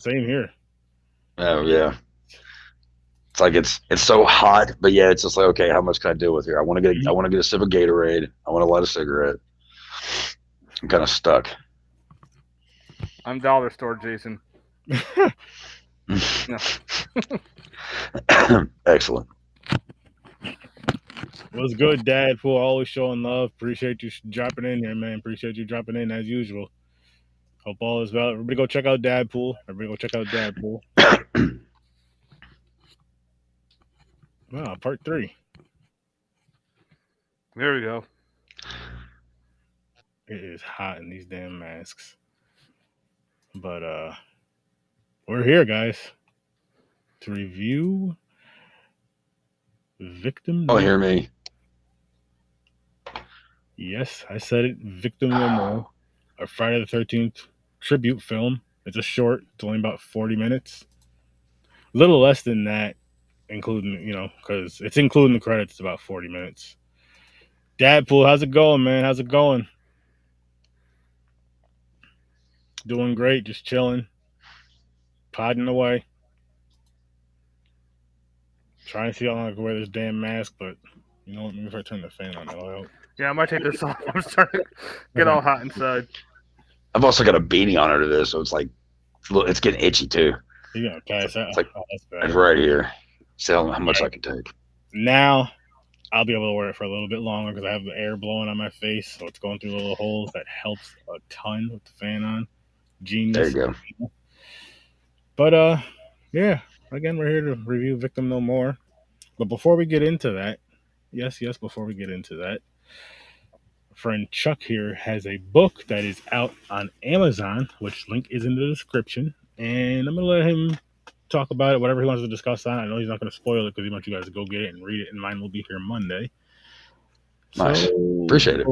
Same here. Oh yeah. It's like it's so hot, but yeah, it's just like, okay, how much can I deal with here? I want to get a sip of Gatorade. I want to light a cigarette. I'm kind of stuck. I'm dollar store Jason. No. Excellent. What's good, Dad? Pool always showing love. Appreciate you dropping in here, man. Appreciate you dropping in as usual. Hope all is well. Everybody go check out Dad Pool. Everybody go check out Dad Pool. Wow, part 3. There we go. It is hot in these damn masks. But we're here, guys, to review Victim. Oh, hear me. Yes, I said it. Victim No More, a Friday the 13th tribute film. It's a short. It's only about 40 minutes. A little less than that, including, because it's including the credits. It's about 40 minutes. Dadpool, how's it going, man? How's it going? Doing great. Just chilling. Podding away. Trying to see how long I can wear this damn mask, but you know what? Maybe if I turn the fan on, that'll help. Yeah, I might take this off. I'm starting to get all hot inside. I've also got a beanie on under this, so it's like it's getting itchy too. You're gonna pass out. It's like that's it's right here. See how much I can take. Now I'll be able to wear it for a little bit longer because I have the air blowing on my face, so it's going through little holes. That helps a ton with the fan on. Genius. There you go. But yeah. Again, we're here to review Victim No More. But before we get into that, before we get into that, friend Chuck here has a book that is out on Amazon, which link is in the description. And I'm going to let him talk about it, whatever he wants to discuss on it. I know he's not going to spoil it because he wants you guys to go get it and read it, and mine will be here Monday. Nice. Appreciate it.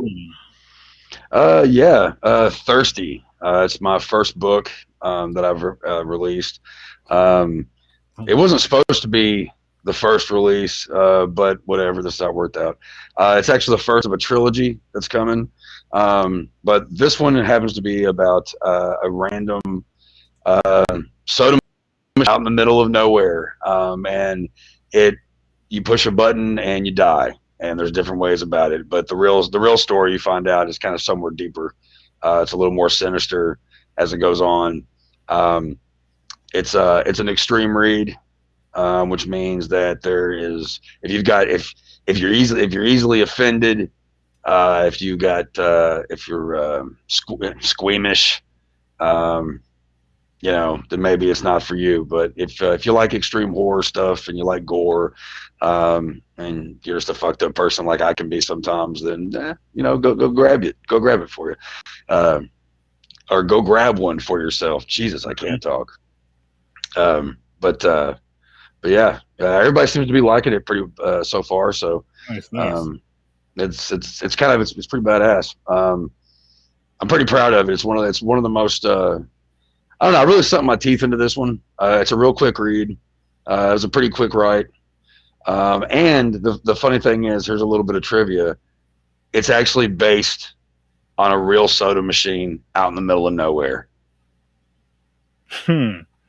Yeah, Thirsty. It's my first book that I've released. It wasn't supposed to be the first release, but whatever, this not worked out. It's actually the first of a trilogy that's coming. But this one happens to be about a random soda machine out in the middle of nowhere. And you push a button and you die. And there's different ways about it. But the real story you find out is kind of somewhere deeper. It's a little more sinister as it goes on. It's an extreme read, which means that there is if you're easily offended, if you're squeamish, then maybe it's not for you. But if you like extreme horror stuff and you like gore, and you're just a fucked up person like I can be sometimes, then go grab it. Go grab it for you, or go grab one for yourself. Jesus, I can't talk. But yeah, everybody seems to be liking it pretty so far. So nice. it's pretty badass. I'm pretty proud of it. It's one of the most. I don't know. I really sunk my teeth into this one. It's a real quick read. It was a pretty quick write. And the funny thing is, here's a little bit of trivia. It's actually based on a real soda machine out in the middle of nowhere.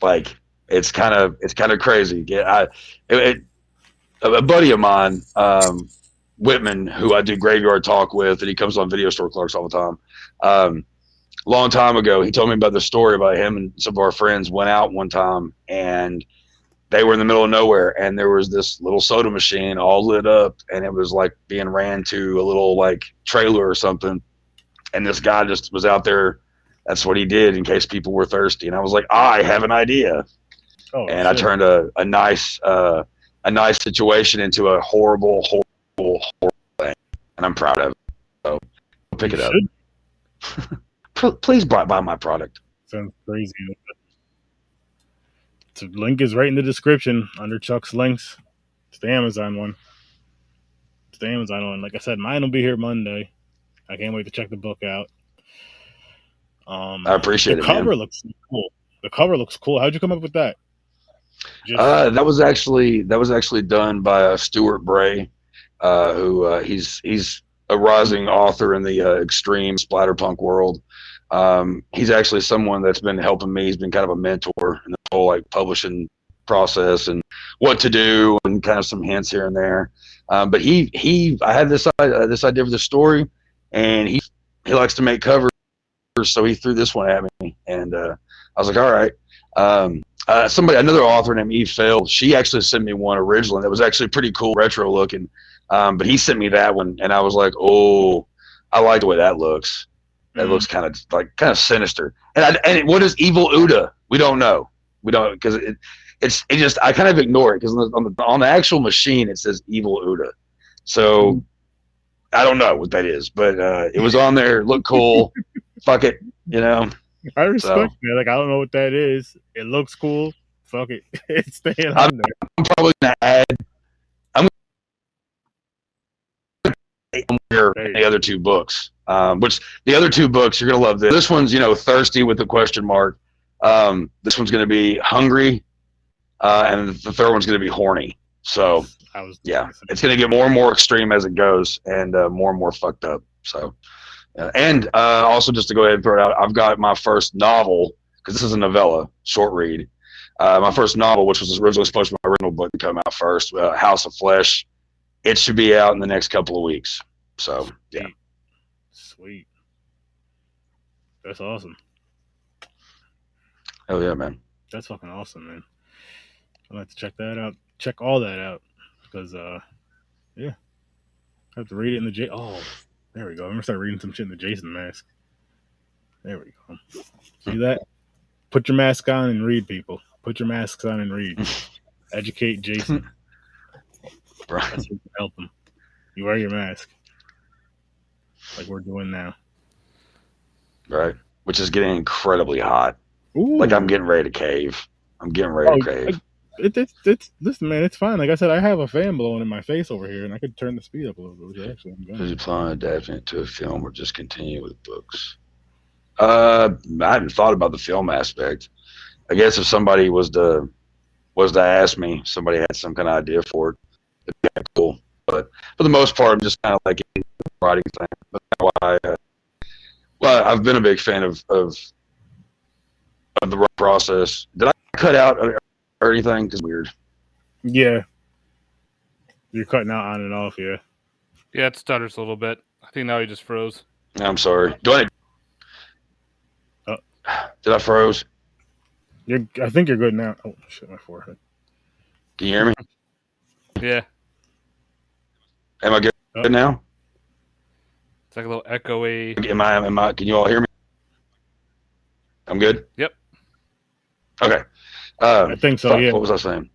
Like it's kind of crazy. Yeah, a buddy of mine, Whitman, who I do Graveyard Talk with, and he comes on Video Store Clerks all the time. Long time ago, he told me about the story about him and some of our friends went out one time and they were in the middle of nowhere and there was this little soda machine all lit up and it was like being ran to a little like trailer or something. And this guy just was out there. That's what he did in case people were thirsty. And I was like, I have an idea. And I turned a nice situation into a horrible thing. And I'm proud of it. So pick it up. Please buy my product. Sounds crazy. The link is right in the description under Chuck's links. It's the Amazon one. Like I said, mine will be here Monday. I can't wait to check the book out. I appreciate it. The cover looks cool. How'd you come up with that? That was actually done by Stuart Bray, who he's a rising author in the extreme splatterpunk world. He's actually someone that's been helping me. He's been kind of a mentor in the whole like publishing process and what to do and kind of some hints here and there. But I had this idea for the story, and he likes to make covers, so he threw this one at me, and I was like, all right. Another author named Eve Fail, she actually sent me one originally that was actually pretty cool, retro looking. But he sent me that one, and I was like, oh, I like the way that looks. That looks kind of sinister. And what is Evil Uda? We don't know. We don't, because it's just, I kind of ignore it because on the actual machine it says Evil Uda. So I don't know what that is, but it was on there. It looked cool. Fuck it, you know. I respect that. Like, I don't know what that is. It looks cool. Fuck it. It's staying on there. I'm probably gonna add. I'm the other two books. Which the other two books you're gonna love. This one's thirsty with a question mark. This one's gonna be hungry, and the third one's gonna be horny. So it's gonna get more and more extreme as it goes, and more fucked up. So. And also, just to go ahead and throw it out, I've got my first novel, because this is a novella, short read. My first novel, which was originally supposed to be my original book to come out first, House of Flesh. It should be out in the next couple of weeks. So, yeah. Sweet. That's awesome. Hell yeah, man. That's fucking awesome, man. I'll have to check that out. Check all that out. Because, yeah. I have to read it in the Oh, there we go. I'm going to start reading some shit in the Jason mask. There we go. See that? Put your mask on and read, people. Put your masks on and read. Educate Jason. That's what can help him. You wear your mask. Like we're doing now. Right. Which is getting incredibly hot. Ooh. Like I'm getting ready to cave. I'm getting ready to cave. Listen, man, it's fine. Like I said, I have a fan blowing in my face over here, and I could turn the speed up a little bit. Which actually, I'm Does you plan on adapting it to a film or just continue with books? I hadn't thought about the film aspect. I guess if somebody was to ask me, somebody had some kind of idea for it, it'd be cool. But for the most part, I'm just kind of like a writing thing. But that's why I've been a big fan of the process. Did I cut out or anything? Because weird. Yeah, you're cutting out on and off. Yeah. Yeah, it stutters a little bit. I think now he just froze. I'm sorry. Did I froze? I think you're good now. Oh shit, my forehead. Can you hear me? Yeah. Am I good now? It's like a little echoey. Am I? Can you all hear me? I'm good. Yep. Okay. I think so. Yeah. What was I saying?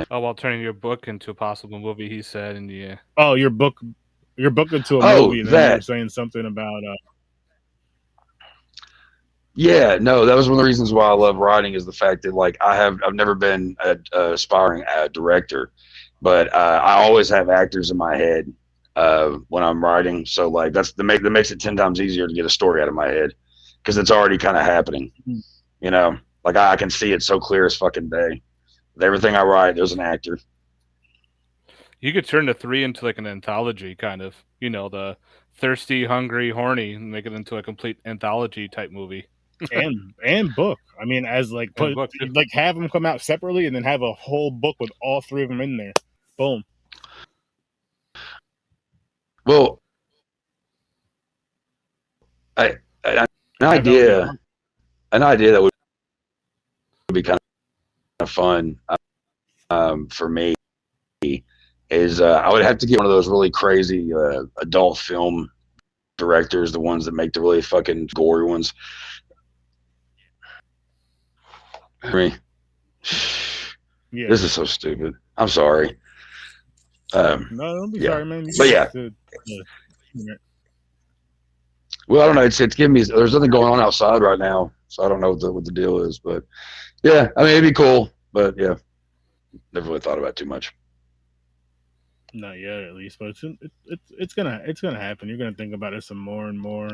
Oh, while turning your book into a possible movie, he said, and yeah. Oh, your book into a movie. And then you were saying something about. Yeah, no, that was one of the reasons why I love writing is the fact that like I've never been a aspiring director, but I always have actors in my head when I'm writing. So like that makes it 10 times easier to get a story out of my head because it's already kind of happening. You know, like I can see it so clear as fucking day. With everything I write, there's an actor. You could turn the 3 into like an anthology, kind of. You know, the thirsty, hungry, horny, and make it into a complete anthology type movie. and book. I mean, as like have them come out separately, and then have a whole book with all 3 of them in there. Boom. Well, an idea that would be kind of fun for me is I would have to get one of those really crazy adult film directors, the ones that make the really fucking gory ones. I mean, this is so stupid. I'm sorry. No, don't be sorry, man. But yeah. Well, I don't know. It's giving me. There's nothing going on outside right now, so I don't know what the deal is. But yeah, I mean, it'd be cool. But yeah, never really thought about it too much. Not yet, at least. But it's gonna happen. You're gonna think about it some more and more.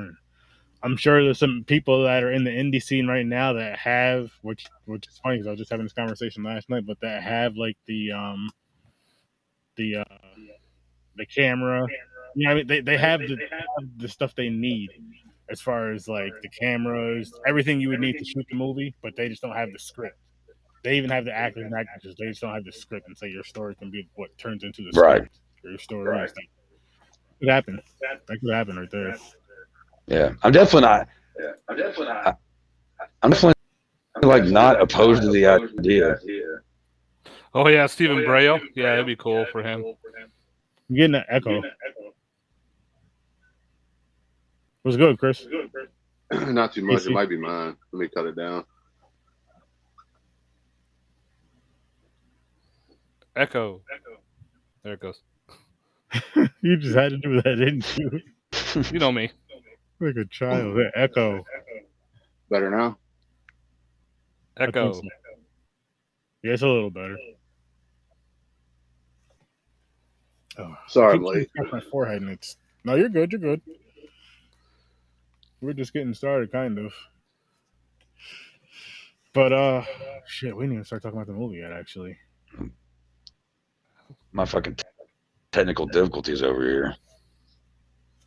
I'm sure there's some people that are in the indie scene right now that have, which is funny because I was just having this conversation last night, but that have like the camera You know, what I mean, they have the stuff they need as far as like the cameras, everything you would need to shoot the movie, but they just don't have the script. They even have the actors and actresses. They just don't have the script, and so your story can be what turns into the Right. script. Or your story is. That could happen. That could happen right there. Yeah, I'm definitely not. I'm definitely like not opposed to the idea. Oh yeah, Stephen Braille. Yeah, that'd be cool for him. I'm getting that echo. What's good, Chris? Not too much. It might be mine. Let me cut it down. Echo. There it goes. You just had to do that, didn't you? You know me. Like a child. Echo. Better now? Echo. So. Yeah, it's a little better. Oh, sorry, I'm late. My forehead and it's... No, you're good. You're good. We're just getting started, kind of. But, shit, we didn't even start talking about the movie yet, actually. My fucking technical difficulties over here.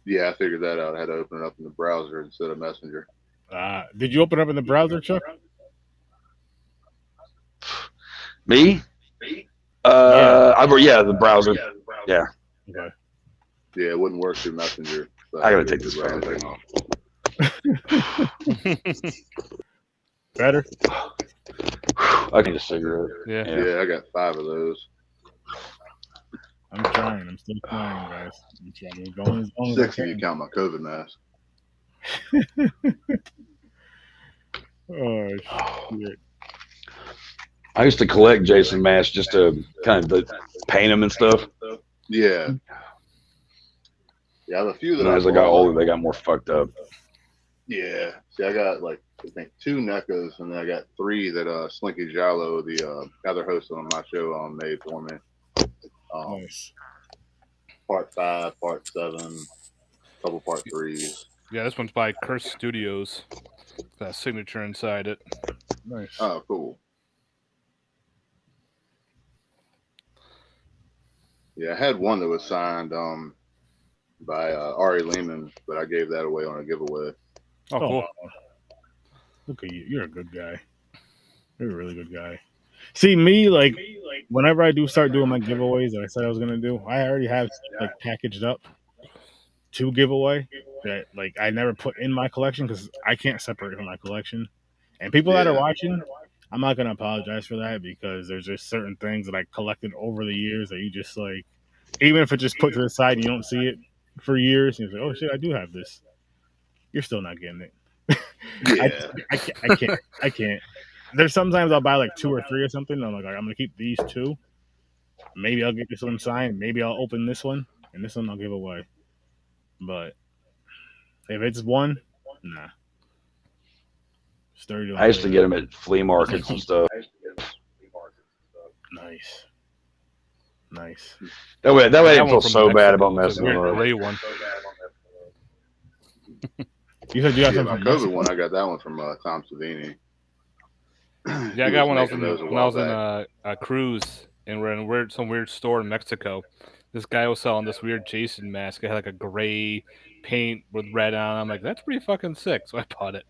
Yeah, I figured that out. I had to open it up in the browser instead of Messenger. Did you open it up in the browser, Chuck? Me? Yeah, the browser. Yeah. Okay. Yeah, it wouldn't work through Messenger. So I gotta take this phone thing off. Better? I need a cigarette. Yeah, I got 5 of those. I'm trying. I'm still trying, guys. I'm going as long 6 if you count my COVID mask. Oh, shit. I used to collect Jason masks just to kind of paint them and stuff. Yeah. Yeah, I have a few that as I got older, they got more fucked up. Yeah. See, I got like, I think 2 NECAs, and then I got 3 that Slinky Jallo, the other host on my show, made for me. Nice. Part 5, Part 7, couple Part 3s. Yeah, this one's by Curse Studios. Got a signature inside it. Nice. Oh, cool. Yeah, I had one that was signed by Ari Lehman, but I gave that away on a giveaway. Oh, cool. Look at you. You're a good guy. You're a really good guy. See, me, like, whenever I do start doing my giveaways that I said I was going to do, I already have, like, packaged up to giveaway that, like, I never put in my collection because I can't separate from my collection. And people that are watching, I'm not going to apologize for that because there's just certain things that I collected over the years that you just, like, even if it's just put to the side and you don't see it for years, and you're like, oh, shit, I do have this. You're still not getting it. Yeah. I can't. There's sometimes I'll buy like 2 or 3 or something. And I'm like, all right, I'm gonna keep these 2. Maybe I'll get this one signed. Maybe I'll open this one, and this one I'll give away. But if it's one, nah. I used to get them at flea markets and stuff. Nice. That way I didn't feel so bad about messing with the gray one. You said you got my COVID one. I got that one from Tom Savini. Yeah, I got one when I was in a cruise, and we're in some weird store in Mexico. This guy was selling this weird Jason mask. It had like a gray paint with red on. I'm like, that's pretty fucking sick. So I bought it.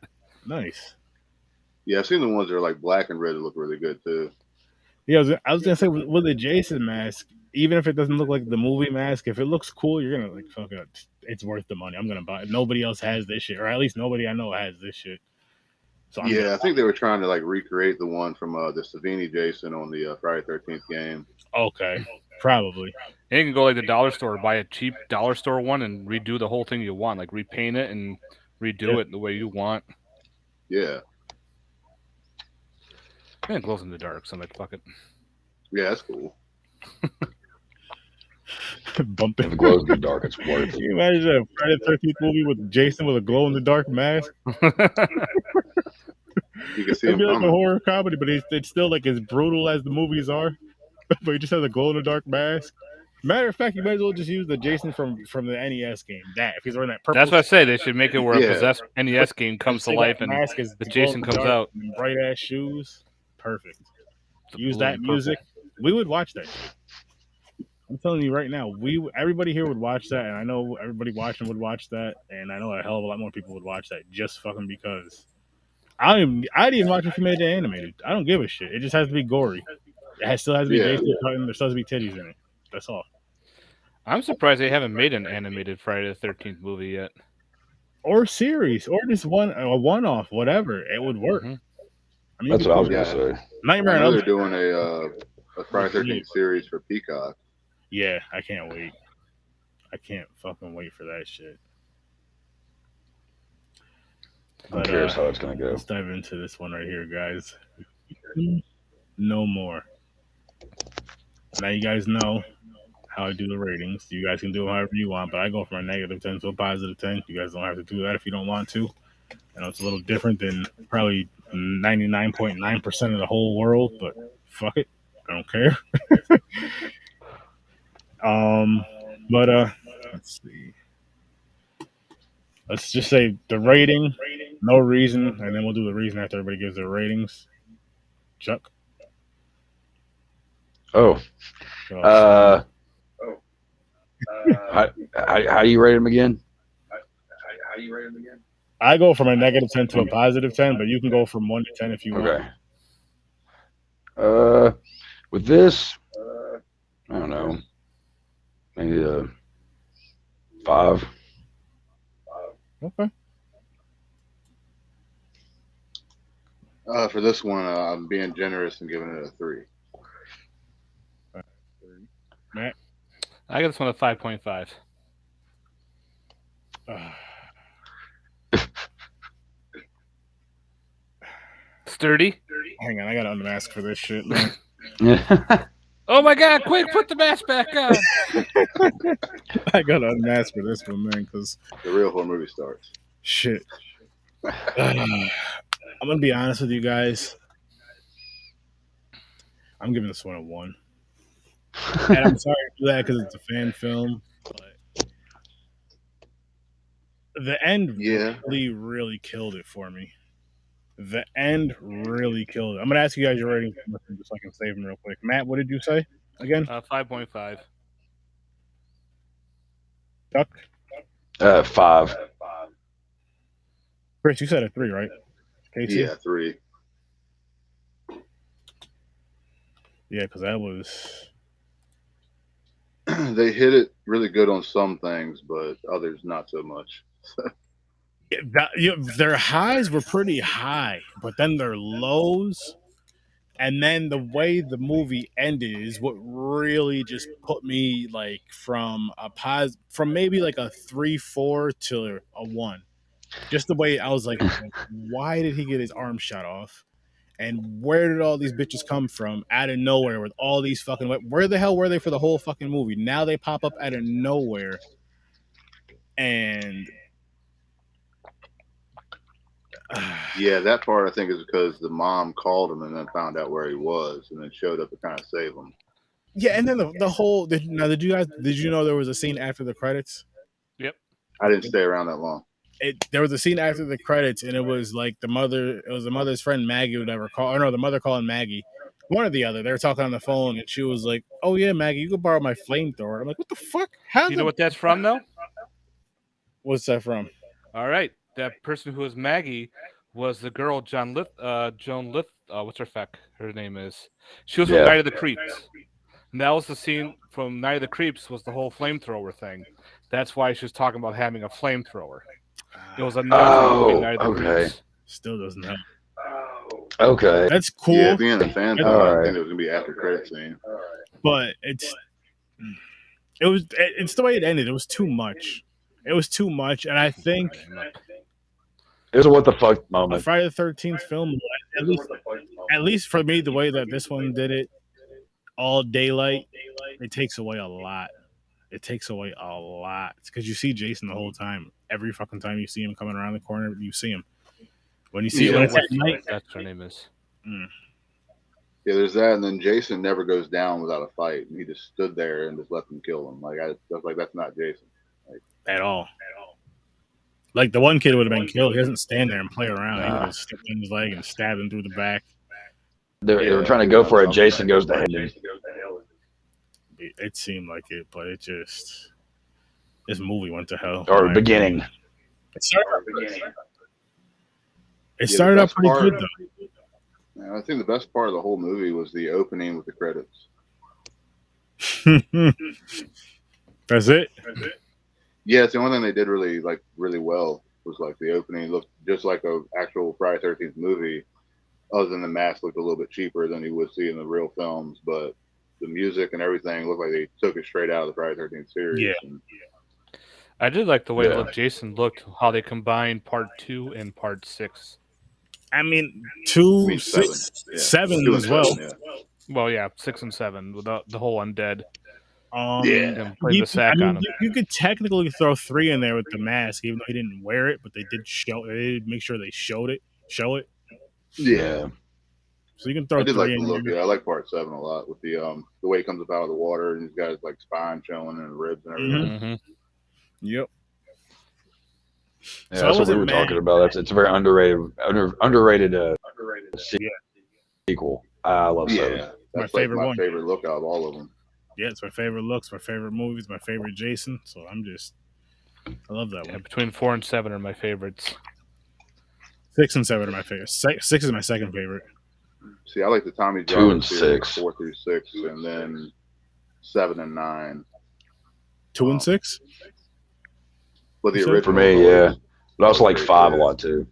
Nice. Yeah, I've seen the ones that are like black and red that look really good too. Yeah, I was gonna say with the Jason mask, even if it doesn't look like the movie mask, if it looks cool, you're gonna like fuck it. It's worth the money. I'm gonna buy it. Nobody else has this shit, or at least nobody I know has this shit. So I think they were trying to like recreate the one from the Savini Jason on the Friday 13th game. Okay, probably. And you can go like the dollar store, buy a cheap dollar store one, and redo the whole thing you want, like repaint it and redo it the way you want. Yeah. And it glows in the dark, so I'm like, fuck it. Yeah, that's cool. Bumping. If it glows in the dark, it's worth it. Can you imagine a Friday the 13th movie with Jason with a glow in the dark mask? You can see It'd him be like coming. a horror comedy, but it's still like as brutal as the movies are. But he just has a glow in the dark mask. Matter of fact, you might as well just use the Jason from the NES game. That if he's wearing that purple. That's what I say. They should make it where a possessed NES game comes to life and the Jason comes out. Bright ass shoes. Perfect. Use that music. We would watch that shit. I'm telling you right now, everybody here would watch that, and I know everybody watching would watch that, and I know a hell of a lot more people would watch that just fucking because. I'd even watch if you made it animated. I don't give a shit. It just has to be gory. Still has to be Jason Cutting. There still has to be titties in it. That's all. I'm surprised they haven't made an animated Friday the 13th movie yet. Or series, or just a one-off, whatever. It would work. Mm-hmm. I mean, that's what I was gonna say. Nightmare I on know Elm they're Street. doing a Friday 13th series for Peacock. Yeah, I can't wait. I can't fucking wait for that shit. I'm curious how it's gonna go. Let's dive into this one right here, guys. No more. Now you guys know how I do the ratings. You guys can do it however you want, but I go from a -10 to a +10. You guys don't have to do that if you don't want to. I know it's a little different than probably 99.9% of the whole world, but fuck it. I don't care. But let's see. Let's just say the rating, no reason, and then we'll do the reason after everybody gives their ratings. Chuck. Oh. How do you rate them again? I go from a -10 to a +10, but you can go from 1 to 10 if you want. Okay. With this, I don't know, maybe a 5. Okay. For this one, I'm being generous and giving it a 3. Matt? I give this one a 5.5. Sturdy? Hang on, I gotta unmask for this shit, man. Oh my god, quick, put the mask back on. I gotta unmask for this one, man, because the real horror movie starts. Shit. I'm gonna be honest with you guys. I'm giving this one a 1. And I'm sorry to do that because it's a fan film, but the end really killed it for me. The end really killed it. I'm gonna ask you guys your ratings just so I can save them real quick. Matt, what did you say again? 5.5. Chuck? 5. Chris, you said a 3, right? Casey? Yeah, 3. Yeah, because that was. They hit it really good on some things, but others not so much. Their highs were pretty high, but then their lows, and then the way the movie ended is what really just put me like from maybe like a 3-4 to a 1. Just the way I was like, why did he get his arm shot off? And where did all these bitches come from out of nowhere with all these fucking... Where the hell were they for the whole fucking movie? Now they pop up out of nowhere. And... yeah, that part I think is because the mom called him and then found out where he was and then showed up to kind of save him. Yeah, and then the whole... did you know there was a scene after the credits? Yep. I didn't stay around that long. There was a scene after the credits, and it was like the mother's friend Maggie would ever call, or no, the mother calling Maggie, one or the other. They were talking on the phone, and she was like, "Oh yeah, Maggie, you could borrow my flamethrower." I'm like, "What the fuck? How?" You know what that's from, though? What's that from? All right, that person who was Maggie was the girl Joan Lith. What's her name is? She was from Night of the Creeps. And that was the scene from Night of the Creeps. Was the whole flamethrower thing? That's why she was talking about having a flamethrower. It was another Night of the Creeps. Still doesn't help. Okay, that's cool. Yeah, being a fan, I think it was gonna be after credit scene. But it's the way it ended. It was too much. It was too much, and I think it was a what the fuck moment. A Friday the 13th film, at least for me, the way that this one did it, all daylight, it takes away a lot. It takes away a lot because you see Jason the whole time. Every fucking time you see him coming around the corner, you see him. When you see him at night, that's her name is. Yeah, there's that, and then Jason never goes down without a fight. He just stood there and just let them kill him. That's not Jason at all. Like the one kid would have been killed. He doesn't stand there and play around. He would have stepped in his leg and stabbed him through the back. They were trying to go for it. Jason goes to hell. It seemed like it, but it just this movie went to hell. Or beginning. It started out pretty good though. I think the best part of the whole movie was the opening with the credits. That's it. Yeah, it's the only thing they did really well was like the opening looked just like a actual Friday 13th movie. Other than the mask looked a little bit cheaper than you would see in the real films, but the music and everything looked like they took it straight out of the Friday 13th series. Yeah. I did like the way Jason looked, how they combined part 2 and part 6. I mean, 2, 6, 7 as well. Yeah. Well, yeah, 6 and 7 with the whole undead. You could technically throw 3 in there with the mask, even though he didn't wear it, but they did make sure they show it. Yeah. So you can throw 3 like the in look. there. Yeah, I like part 7 a lot with the way he comes up out of the water and he's got his like spine showing and ribs and everything. Mm-hmm. Yep. Yeah, so that's what we were talking about. It's a very underrated sequel. I love 7. Yeah, that's my favorite look out of all of them. Yeah, it's my favorite looks, my favorite movies, my favorite Jason. So I love that one. Between 4 and 7 are my favorites. 6 and 7 are my favorite. 6 is my second favorite. See, I like the Tommy John 2 and 6, 4 through 6, and then 7 and 9. 2 and 6. But the original for me, yeah. But I also like 5 a lot too.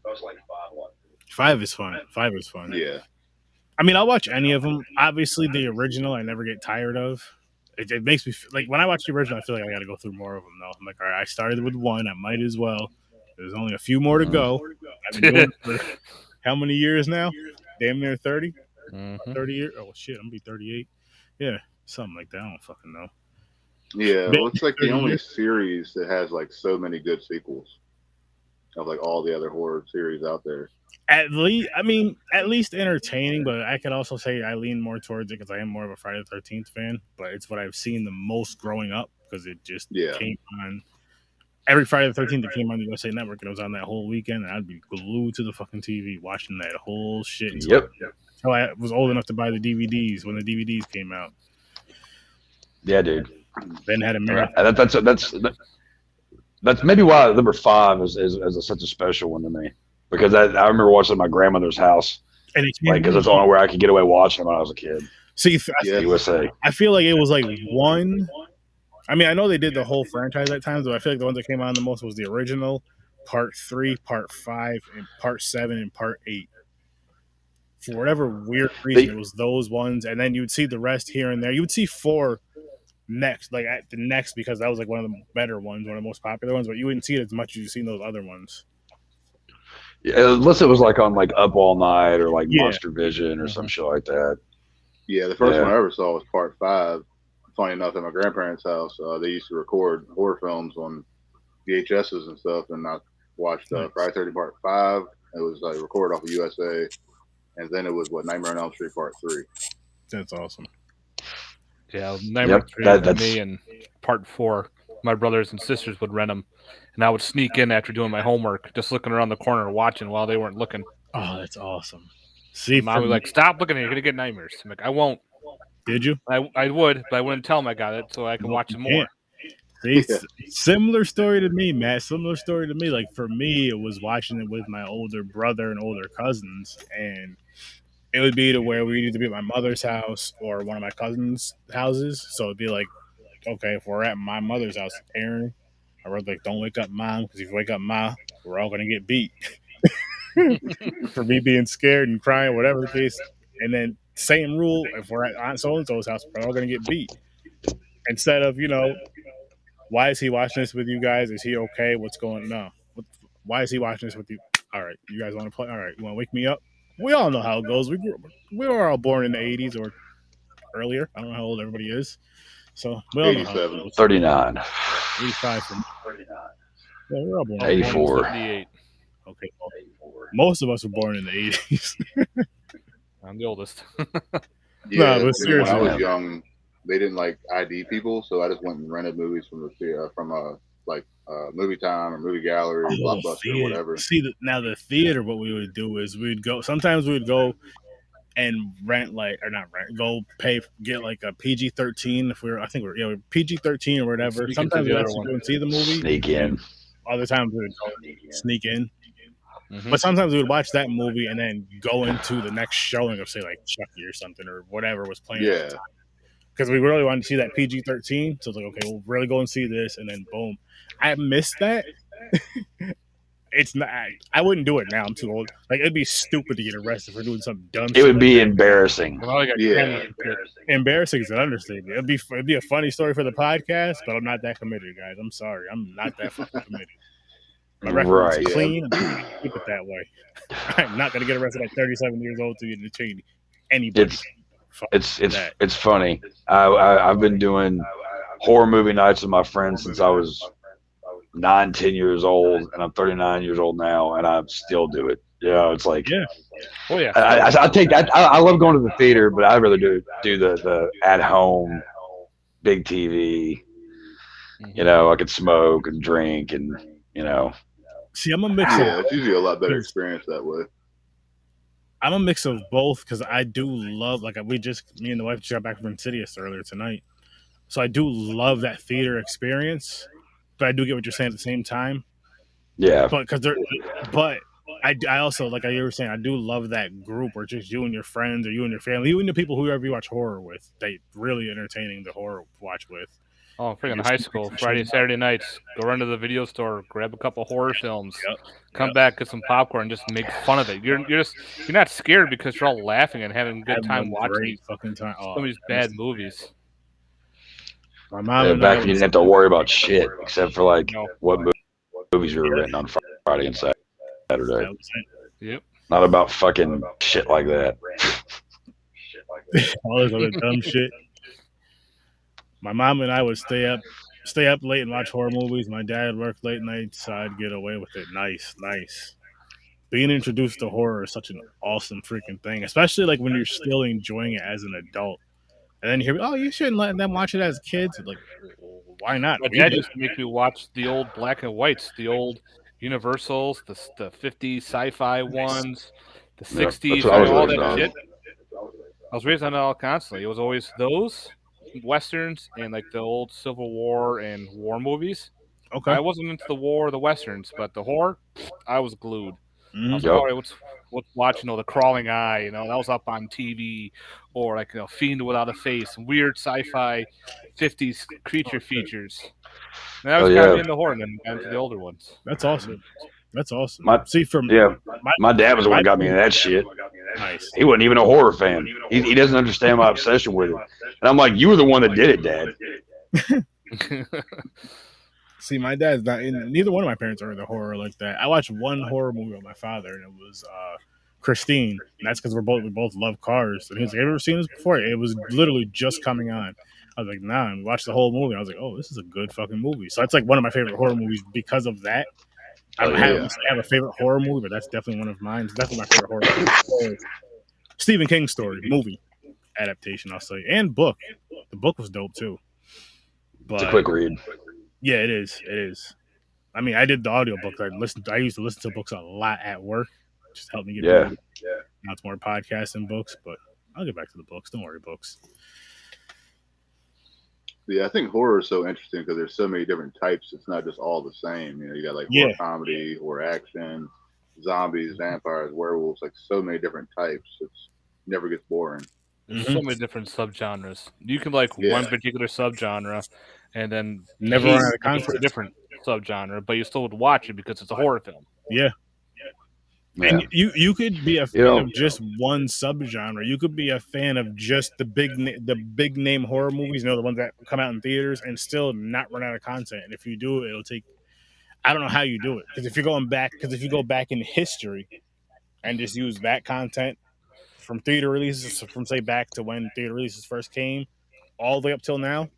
5 is fun. 5 is fun. Yeah. I mean, I'll watch any of them. Obviously, the original I never get tired of. It makes me like when I watch the original, I feel like I got to go through more of them though. I'm like, all right, I started with 1, I might as well. There's only a few more to go. I've been doing it for how many years now? Damn near 30. 30 years. Oh shit, I'm gonna be 38. Yeah, something like that. I don't fucking know. Yeah, well, it's like the only series that has like so many good sequels of like all the other horror series out there. At least entertaining, but I could also say I lean more towards it because I am more of a Friday the 13th fan. But it's what I've seen the most growing up because it just came on every Friday the 13th. It came on the USA Network and it was on that whole weekend, and I'd be glued to the fucking TV watching that whole shit. Yep. Until I was old enough to buy the DVDs when the DVDs came out. Yeah, dude. Ben had a marathon. That's maybe why number 5 is such a special one to me. Because I remember watching at my grandmother's house, and because it's the only where I could get away watching when I was a kid. See, USA. I feel like it was like 1. I mean, I know they did the whole franchise at times, but I feel like the ones that came on the most was the original, Part 3, Part 5, and Part 7, and Part 8. For whatever weird reason, it was those ones, and then you'd see the rest here and there. You would see 4 next, like at the next, because that was like one of the better ones, one of the most popular ones, but you wouldn't see it as much as you've seen those other ones. Yeah, unless it was like on like Up All Night or like Monster Vision or some shit like that. Yeah, the first one I ever saw was Part 5. Funny enough, at my grandparents' house, they used to record horror films on VHSs and stuff, and I watched Friday 13th Part 5. It was like recorded off of USA, and then it was Nightmare on Elm Street Part 3. That's awesome. Yeah, Nightmare on Elm Street for me, and Part 4. My brothers and sisters would rent them, and I would sneak in after doing my homework, just looking around the corner watching while they weren't looking. Oh, that's awesome. See, Mom was like, "Stop looking at it, you're gonna get nightmares." I'm like, "I won't." Did you? I would, but I wouldn't tell them I got it, so I can watch it more. See, similar story to me, Matt. Similar story to me. Like for me, it was watching it with my older brother and older cousins, and it would be to where we needed to be at my mother's house or one of my cousins' houses. So it'd be like, okay, if we're at my mother's house, Aaron, I wrote like, don't wake up mom, because if you wake up ma, we're all gonna get beat. For me being scared and crying, whatever the case. And then same rule, if we're at Aunt so-and-so's house, we're all gonna get beat. Instead of, why is he watching this with you guys? Is he okay? What's going on? No. Why is he watching this with you? All right, you guys want to play? All right, you want to wake me up? We all know how it goes. We were all born in the 80s or earlier. I don't know how old everybody is. So we all know how it goes. 39. 85 from 39. Yeah, we're all born 84. 78. Okay. Well, most of us were born in the 80s. I'm the oldest. Yeah, no, but seriously, when I was young, they didn't like ID people, so I just went and rented movies from Movie Time or Movie Gallery, Blockbuster, or whatever. See, now the theater, what we would do is sometimes we would go and rent go get like a PG-13 if I think we're PG-13 or whatever. Sometimes we actually go and see the movie. Sneak in. Other times we would sneak in. But sometimes we would watch that movie and then go into the next showing of say like Chucky or something or whatever was playing at the time. Because we really wanted to see that PG-13. So it's like, okay, we'll really go and see this, and then boom. I missed that. It's not. I wouldn't do it now. I'm too old. Like it'd be stupid to get arrested for doing some dumb shit. It would be embarrassing. Embarrassing is an understatement. It'd be a funny story for the podcast, but I'm not that committed, guys. I'm sorry. I'm not that fucking committed. My record is clean. And keep it that way. I'm not gonna get arrested at 37 years old to entertain anybody. It's funny. I've been doing horror movie nights with my friends since I was 9, 10 years old, and I'm 39 years old now, and I still do it. It's like, oh yeah. I take that. I love going to the theater, but I'd rather do the at home, big TV. I could smoke and drink, and See, I'm a mix. It's usually a lot better experience that way. I'm a mix of both because I do love, me and the wife just got back from Insidious earlier tonight, so I do love that theater experience. But I do get what you're saying at the same time. Yeah. But I also, like you were saying, I do love that group where just you and your friends or you and your family, even the people whoever you watch horror with, they really entertaining to horror watch with. Oh, freaking high school, Friday, Saturday nights, go run to the video store, grab a couple horror films, come back, get some popcorn, and just make fun of it. You're not scared because you're all laughing and having a good time watching some of these bad movies. My mom back when you didn't have to worry about shit except for what movies you were renting on Friday and Saturday. Yep. Not about fucking shit like that. All this other dumb shit. My mom and I would stay up late and watch horror movies. My dad worked late nights, so I'd get away with it. Nice. Being introduced to horror is such an awesome freaking thing, especially like when you're still enjoying it as an adult. And then you hear, oh, you shouldn't let them watch it as kids. Like, why not? My dad used to make me watch the old black and whites, the old Universals, the 50s sci-fi ones, the 60s, all that shit. I was raised on it all constantly. It was always those westerns and like the old Civil War and war movies. Okay. I wasn't into the war or the westerns, but the horror, I was glued. Mm-hmm. I was like, all right, what's watching? The Crawling Eye, that was up on TV, or like Fiend Without a Face, weird sci-fi 50s creature features. And I was kind of into horror, and then got into the older ones. That's awesome. My dad was the one who got me into that shit. Nice. He wasn't even a horror fan. He doesn't understand my obsession with it. And I'm like, you were the one that did it, Dad. See, my dad's not in. Neither one of my parents are into horror like that. I watched one horror movie with my father, and it was Christine. And that's because we both love cars. And he was like, "Have you ever seen this before?" It was literally just coming on. I was like, "Nah." And we watched the whole movie. And I was like, "Oh, this is a good fucking movie." So that's like one of my favorite horror movies because of that. I have a favorite horror movie, but that's definitely one of mine. It's definitely my favorite horror movie. Stephen King story, movie adaptation, I'll say, and book. The book was dope too. But, it's a quick read. Yeah, it is. I mean, I did the audiobook. I used to listen to books a lot at work. Just helped me get through. Now it's more podcasts and books, but I'll get back to the books. Don't worry, books. Yeah, I think horror is so interesting because there's so many different types. It's not just all the same. You got like horror comedy, horror action, zombies, vampires, werewolves, like so many different types. It never gets boring. There's so many different subgenres. You can like one particular subgenre and then never run out of content. A different subgenre, but you still would watch it because it's a horror film. Yeah. And you could be a fan of just one subgenre. You could be a fan of just the big name horror movies, the ones that come out in theaters, and still not run out of content. And if you do, it'll take. I don't know how you do it because if you go back in history and just use that content from theater releases, from say back to when theater releases first came, all the way up till now,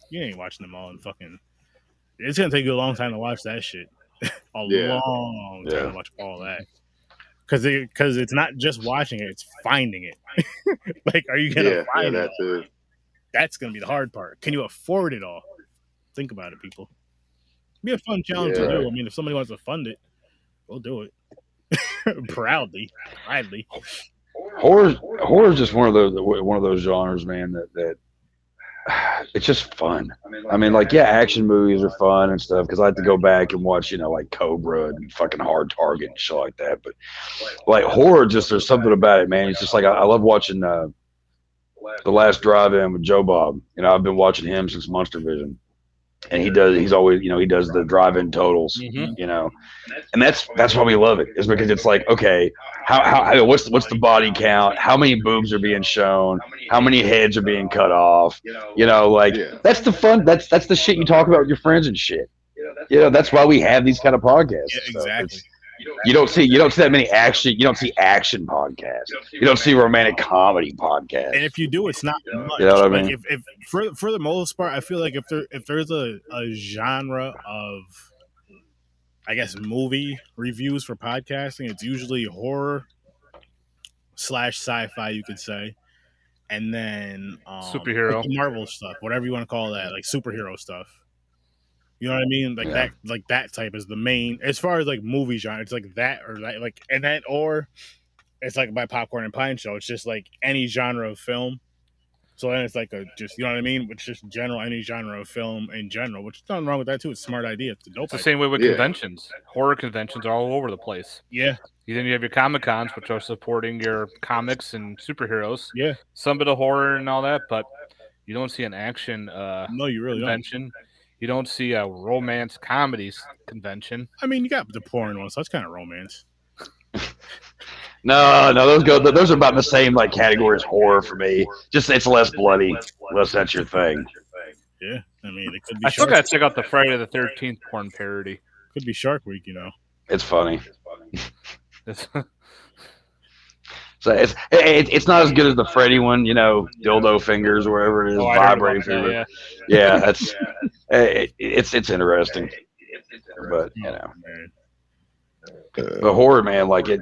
you ain't watching them all in fucking. It's gonna take you a long time to watch that shit. Long time to watch all that. Because it's not just watching it, it's finding it. Like, are you gonna find it? Too. That's gonna be the hard part. Can you afford it all? Think about it, people. It'd be a fun challenge to do. I mean, if somebody wants to fund it, we'll do it. Proudly. Horror is just one of those genres, man. That it's just fun. I mean, like, yeah, action movies are fun and stuff because I like to go back and watch, like Cobra and fucking Hard Target and shit like that. But like horror, just there's something about it, man. It's just like I love watching The Last Drive-In with Joe Bob. I've been watching him since Monster Vision, and he's always, he does the drive-in totals, and that's why we love it, is because it's like, okay, how what's the body count, how many boobs are being shown, how many heads are being cut off, like that's the fun, that's the shit you talk about with your friends and shit. That's why we have these kind of podcasts. Yeah, exactly. You don't see that many action. You don't see action podcasts. You don't see romantic comedy podcasts. And if you do, it's not much. You know what I mean? If for the most part, I feel like if there's a genre of, I guess, movie reviews for podcasting, it's usually horror / sci-fi, you could say, and then superhero, like the Marvel stuff, whatever you want to call that, like superhero stuff. You know what I mean? Like that type is the main, as far as like movie genre. It's like that, or like and that, or it's like by Popcorn and Pine Show. It's just like any genre of film. So then it's like just, you know what I mean? It's just any genre of film in general, which is nothing wrong with that too. It's a smart idea. It's a dope. It's the same way with conventions. Horror conventions are all over the place. Yeah. Then you have your Comic Cons, which are supporting your comics and superheroes. Yeah. Some bit of horror and all that, but you don't see an action no, you really convention. Don't. You don't see a romance comedies convention. I mean, you got the porn ones, so that's kind of romance. No, those are about the same like category as horror for me. Just it's less bloody, unless that's your thing. Yeah, I mean, it could be. I still gotta check out the Friday the 13th porn parody. Could be Shark Week, It's funny. So it's not as good as the Freddy one, dildo fingers or wherever it is, vibrating finger. Yeah, that's it's interesting, but but horror, man, like it.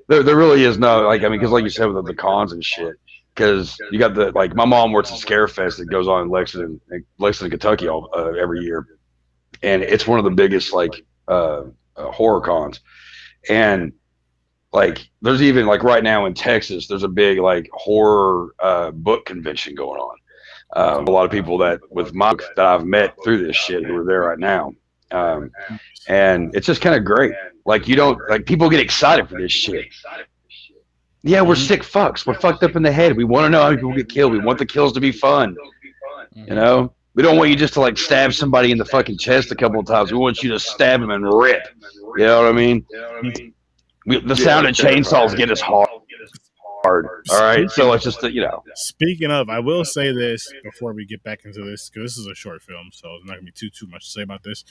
There really is no, like, I mean, because like you said with the cons and shit, because you got like my mom works at Scarefest that goes on in Lexington, Kentucky every year, and it's one of the biggest like horror cons, and like there's even like right now in Texas there's a big like horror book convention going on. A lot of people that I've met through this shit who are there right now, and it's just kind of great. Like people get excited for this shit. Yeah, we're sick fucks. We're fucked up in the head. We want to know how many people get killed. We want the kills to be fun. We don't want you just to like stab somebody in the fucking chest a couple of times. We want you to stab them and rip. You know what I mean? The sound of chainsaws get us hard. All right, so it's just Speaking of, I will say this before we get back into this, because this is a short film, so there's not gonna be too much to say about this.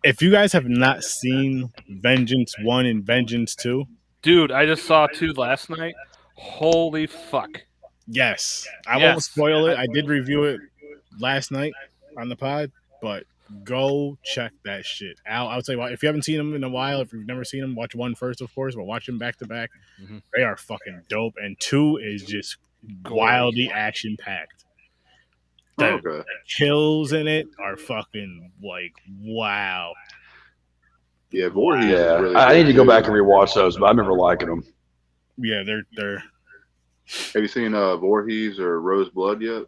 If you guys have not seen Vengeance 1 and Vengeance 2, dude, I just saw 2 last night. Holy fuck! Yes, I won't spoil it. I did review it last night on the pod, but go check that shit out. I would say, if you haven't seen them in a while, if you've never seen them, watch 1 first, of course, but watch them back to back. They are fucking dope, and 2 is just wildly action packed. The kills in it are fucking like wow. Yeah, Voorhees. Yeah, really I need to go back and rewatch those, but I remember liking them. Yeah, they're. Have you seen Voorhees or Rose Blood yet?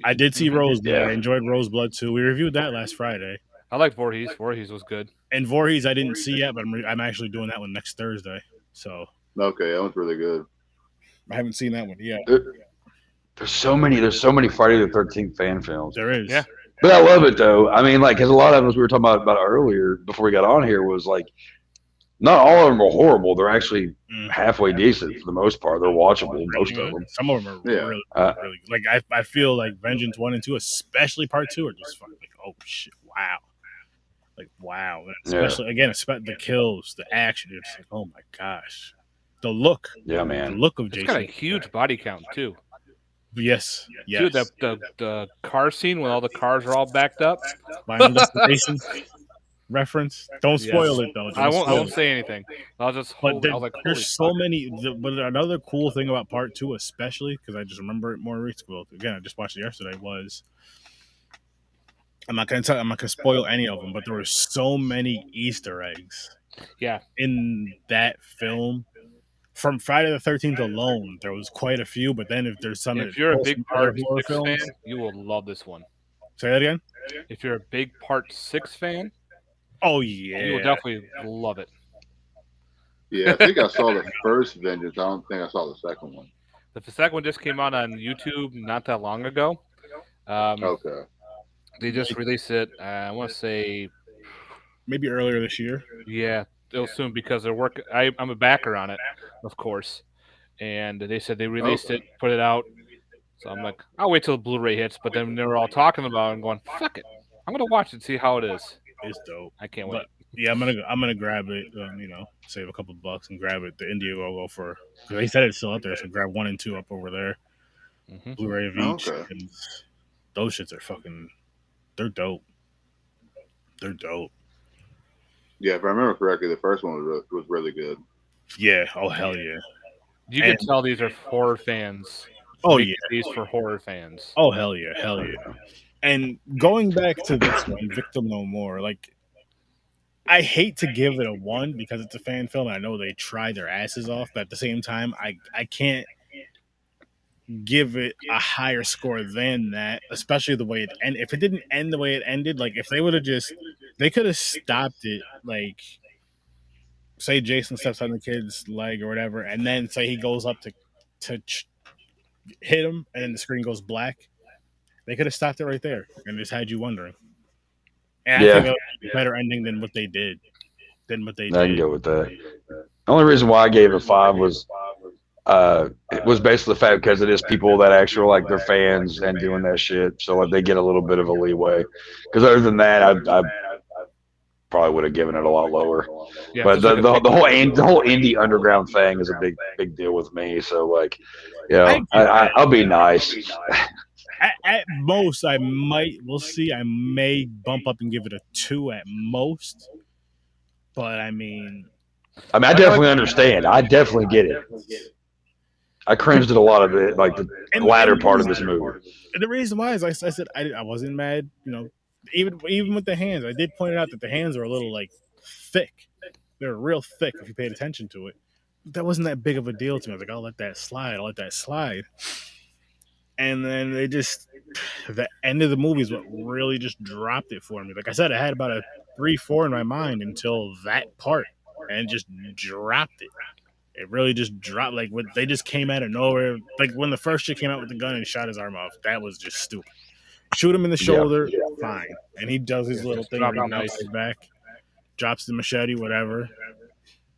I did see Rose Blood. I enjoyed Rose Blood too. We reviewed that last Friday. I like Voorhees. Voorhees was good. And Voorhees I didn't see yet, but I'm actually doing that one next Thursday. So okay, that one's really good. I haven't seen that one yet. There's so many Friday the 13th fan films. There is. Yeah. But I love it though. I mean, like, because a lot of us we were talking about earlier before we got on here was like, not all of them are horrible. They're actually halfway decent for the most part. They're watchable, most of them. Some of them are really like I feel like Vengeance 1 and 2, especially Part 2, are just fucking like, oh shit, wow. Like wow. Especially again, the kills, the action, it's like, oh my gosh. The look. Yeah, man. The look of Jason. It's got a huge body count too. Yes. Dude, the car scene when all the cars are all backed up. Final Destination reference. Don't spoil it though. I won't say anything. I'll just hold. There's so many. But another cool thing about Part 2, especially because I just remember it more recently. Again, I just watched it yesterday. Was I'm not gonna spoil any of them, but there were so many Easter eggs. Yeah. In that film, from Friday the 13th alone, there was quite a few. But then if there's some, if you're a big other Part horror 6 films, fan, you will love this one. Say that again. If you're a big Part 6 fan, oh yeah, you will definitely love it. Yeah, I think I saw the first Vengeance. I don't think I saw the second one. The second one just came out on YouTube not that long ago. Okay. They just released it. I want to say maybe earlier this year. Yeah, it'll soon because they're working. I'm a backer on it, of course, and they said they released it, put it out. So I'm like, I'll wait till the Blu-ray hits. But then they were all talking about it and going, "Fuck it, I'm gonna watch it and see how it is." It's dope. I can't wait. Yeah, I'm gonna grab it. Save a couple bucks and grab it. The India will go for. They said it's still up there, so grab 1 and 2 up over there. Blu-ray of each. And those shits are fucking. They're dope. They're dope. Yeah, if I remember correctly, the first one was really good. Yeah. Oh hell yeah. You can tell these are horror fans. Oh yeah. These for horror fans. Oh hell yeah. Hell yeah. And going back to this one, Victim No More, like. I hate to give it a 1 because it's a fan film. And I know they tried their asses off, but at the same time, I can't give it a higher score than that, especially the way it ended. If it didn't end the way it ended, like if they would have they could have stopped it, like say Jason steps on the kid's leg or whatever, and then say he goes up to hit him, and then the screen goes black. They could have stopped it right there and just had you wondering. And I think that was a better ending than what they did. I can go with that. The only reason why I gave it 5 was it was basically the fact because it is people that actually like they're fans and doing that shit, so like they get a little bit of a leeway. Because other than that, I probably would have given it a lot lower. Yeah, but the whole indie underground thing is a big deal with me. So like, I'll be nice. At most, we'll see. I may bump up and give it a 2 at most. But I mean, I definitely understand. I definitely get it. I cringed at a lot of it, like the latter part of this movie. And the reason why is I said I wasn't mad. Even with the hands, I did point out that the hands are a little like thick. They're real thick if you paid attention to it. That wasn't that big of a deal to me. I was like, I'll let that slide. And then the end of the movie is what really just dropped it for me. Like I said, I had about a 3-4 in my mind until that part, and just dropped it. It really just dropped. Like when they just came out of nowhere. Like when the first chick came out with the gun and shot his arm off, that was just stupid. Shoot him in the shoulder, fine. And he does his little thing where he knocks his back, drops the machete, whatever.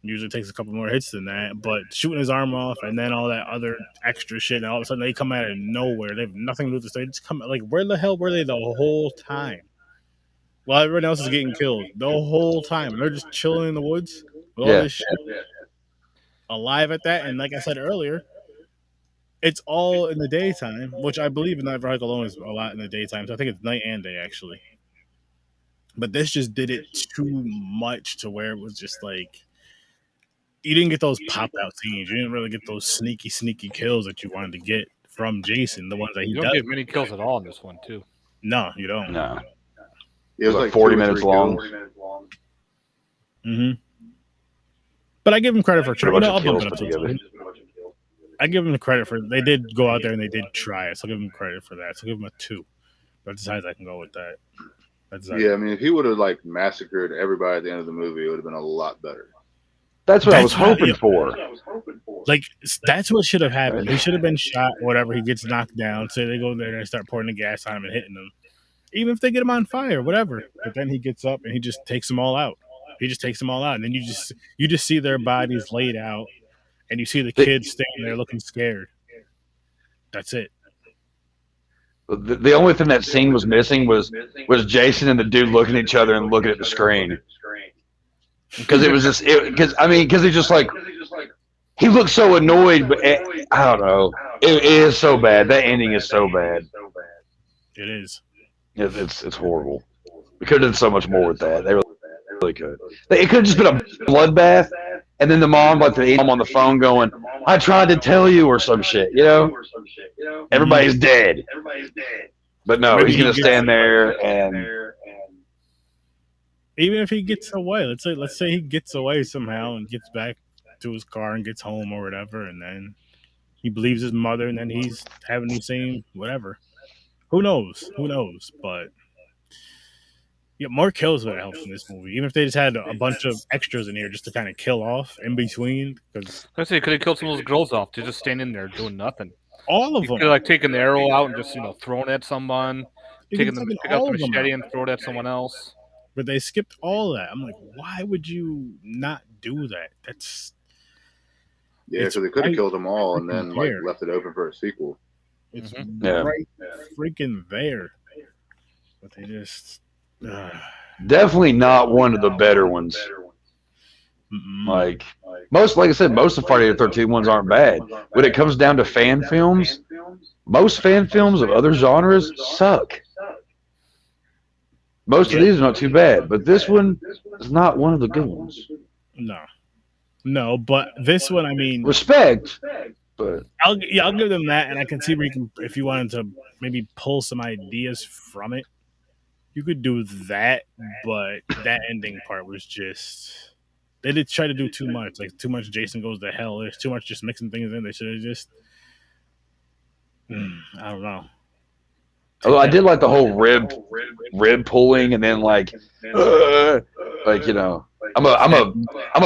Usually takes a couple more hits than that, but shooting his arm off and then all that other extra shit, and all of a sudden they come out of nowhere. They have nothing to do with this. They just come like, where the hell were they the whole time? While everyone else is getting killed the whole time, and they're just chilling in the woods with all this shit, alive at that. And like I said earlier, it's all in the daytime, which I believe in Night Hike alone is a lot in the daytime. So I think it's night and day actually. But this just did it too much to where it was just like. You didn't get those pop-out scenes. You didn't really get those sneaky kills that you wanted to get from Jason, the ones that he does. You don't get many kills at all in this one, too. No, you don't. No. It was like 40 minutes long. Mm-hmm. But I give him credit for trying. I'll bump it up to I give him the credit for they did go out there and they did try it. So I'll give him credit for that. So I'll give him a 2. That's as high as I can go with that. I mean, if he would have like massacred everybody at the end of the movie, it would have been a lot better. That's what I was hoping for. Like, that's what should have happened. He should have been shot, whatever. He gets knocked down. So they go there and start pouring the gas on him and hitting him. Even if they get him on fire, whatever. But then he gets up and he just takes them all out. And then you just see their bodies laid out. And you see the kids standing there looking scared. That's it. The only thing that scene was missing was Jason and the dude looking at each other and looking at the screen. Because it was just, because he's just like, he looks so annoyed, but I don't know. It is so bad. That ending is so bad. It is. It's horrible. We could have done so much more with that. They really could. It could have just been a bloodbath, and then the mom, like the mom on the phone going, I tried to tell you, or some shit, Everybody's dead. But no, he's going to stand there and... Even if he gets away, let's say he gets away somehow and gets back to his car and gets home or whatever, and then he believes his mother, and then he's having the same whatever. Who knows? Who knows? But yeah, more kills would have helped in this movie, even if they just had a bunch of extras in here just to kind of kill off in between. Because I say, could have killed some of those girls off. They're just standing there doing nothing. all of You them, could have like taken the arrow out and just throwing it at someone, pick up the machete and throw it at someone else. But they skipped all that. I'm like, why would you not do that? That's so they could have killed them all and then like left it open for a sequel. It's right freaking there. But they just definitely not one of the better ones. Like I said, most of Friday the 13th ones aren't bad. When it comes down to fan films, most fan films of other genres suck. Most of these are not too bad, but this one is not one of the good ones. No, but this one, I mean, respect. But I'll give them that, and I can see where you can, if you wanted to maybe pull some ideas from it, you could do that. But that ending part was just, they did try to do too much, like too much. Jason goes to hell. There's too much just mixing things in. They should have just, I don't know. Although I did like the whole rib pulling, and then like I'm a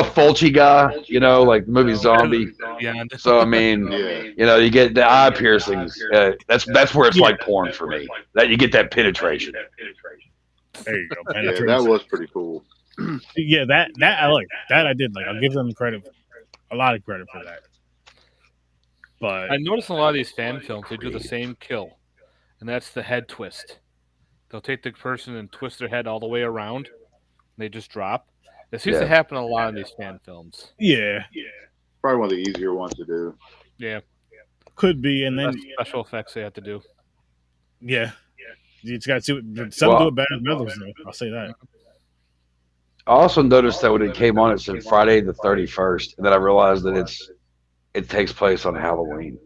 Fulci guy, like the movie Zombie. So I mean, you get the eye piercings. That's where it's like porn for me. That you get that penetration. There you go. Yeah, that was pretty cool. Yeah, that I like. That I did like. I'll give them a lot of credit for that. But I noticed in a lot of these fan films they do the same kill, and that's the head twist. They'll take the person and twist their head all the way around. And they just drop. This seems to happen a lot in these fan films. Yeah. Probably one of the easier ones to do. Yeah. Could be, and then special effects they have to do. Yeah. You just got to see some do it better than others, though. I'll say that. I also noticed that when it came on, it said Friday the 31st, and then I realized that it takes place on Halloween.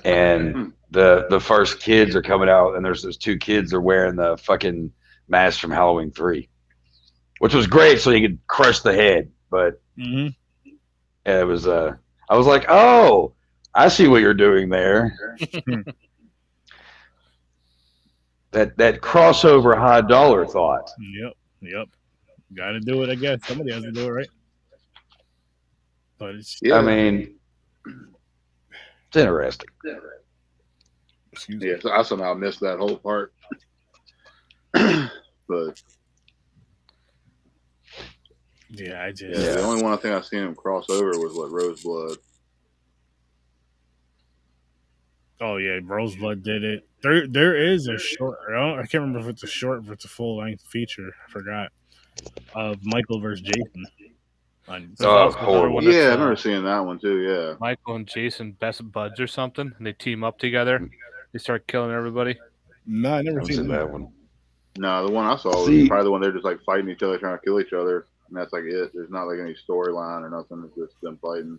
And the first kids are coming out, and there's those two kids are wearing the fucking mask from Halloween 3, which was great, so you could crush the head. But it was I was like, oh, I see what you're doing there. that crossover high dollar thought. Yep. Got to do it, I guess. Somebody has to do it, right? But it's I mean, it's interesting. Yeah, so I somehow missed that whole part. But yeah, I just the only one I think I've seen him cross over was Roseblood. Oh yeah, Roseblood did it. There is a short. I can't remember if it's a short, or if it's a full length feature. I forgot of Michael versus Jason. Of course. Yeah, I've never seen that one too. Yeah, Michael and Jason best buds or something, and they team up together. They start killing everybody. No, I never seen that one. No, the one I saw was probably the one they're just like fighting each other, trying to kill each other, and that's like it. There's not like any storyline or nothing. It's just them fighting.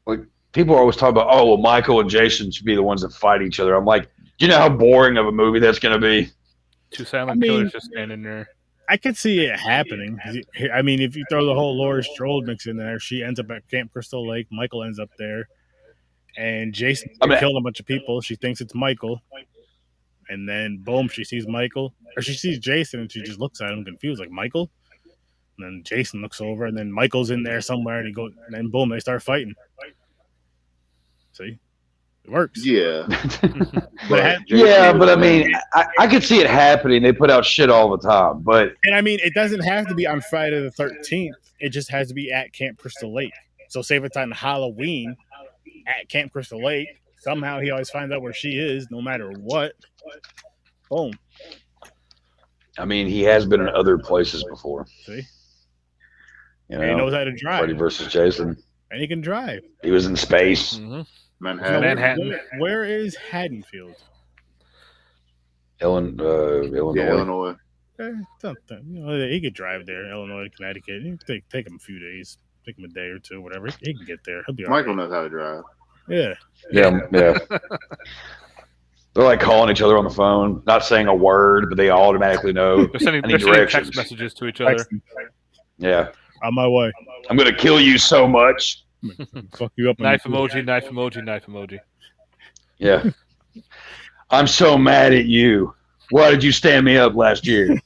Like people are always talking about, oh well, Michael and Jason should be the ones that fight each other. I'm like, do you know how boring of a movie that's going to be? Two silent killers just standing there. I could see it happening. I mean, if you throw the whole Laurie Strode mix in there, she ends up at Camp Crystal Lake. Michael ends up there, and Jason killed a bunch of people. She thinks it's Michael, and then boom, she sees Michael, or she sees Jason, and she just looks at him confused, like Michael. And then Jason looks over, and then Michael's in there somewhere, and and then boom, they start fighting. See, it works. Yeah, but I mean, I could see it happening. They put out shit all the time, and I mean, it doesn't have to be on Friday the 13th. It just has to be at Camp Crystal Lake. So, say if it's on Halloween at Camp Crystal Lake, somehow he always finds out where she is, no matter what. Boom. I mean, he has been in other places before. See, he knows how to drive. Freddy versus Jason, and he can drive. He was in space. Mm-hmm. Manhattan. Where is Haddonfield? Illinois. Yeah, Illinois. He could drive there, Illinois, Connecticut. It take him a few days, take him a day or two, whatever. He can get there. He'll be all Michael right. knows how to drive. Yeah. They're like calling each other on the phone, not saying a word, but they automatically know. They're sending text messages to each other. Yeah. On my way. I'm gonna kill you so much. Fuck you up. Knife emoji, knife emoji, knife emoji. Yeah. I'm so mad at you. Why did you stand me up last year?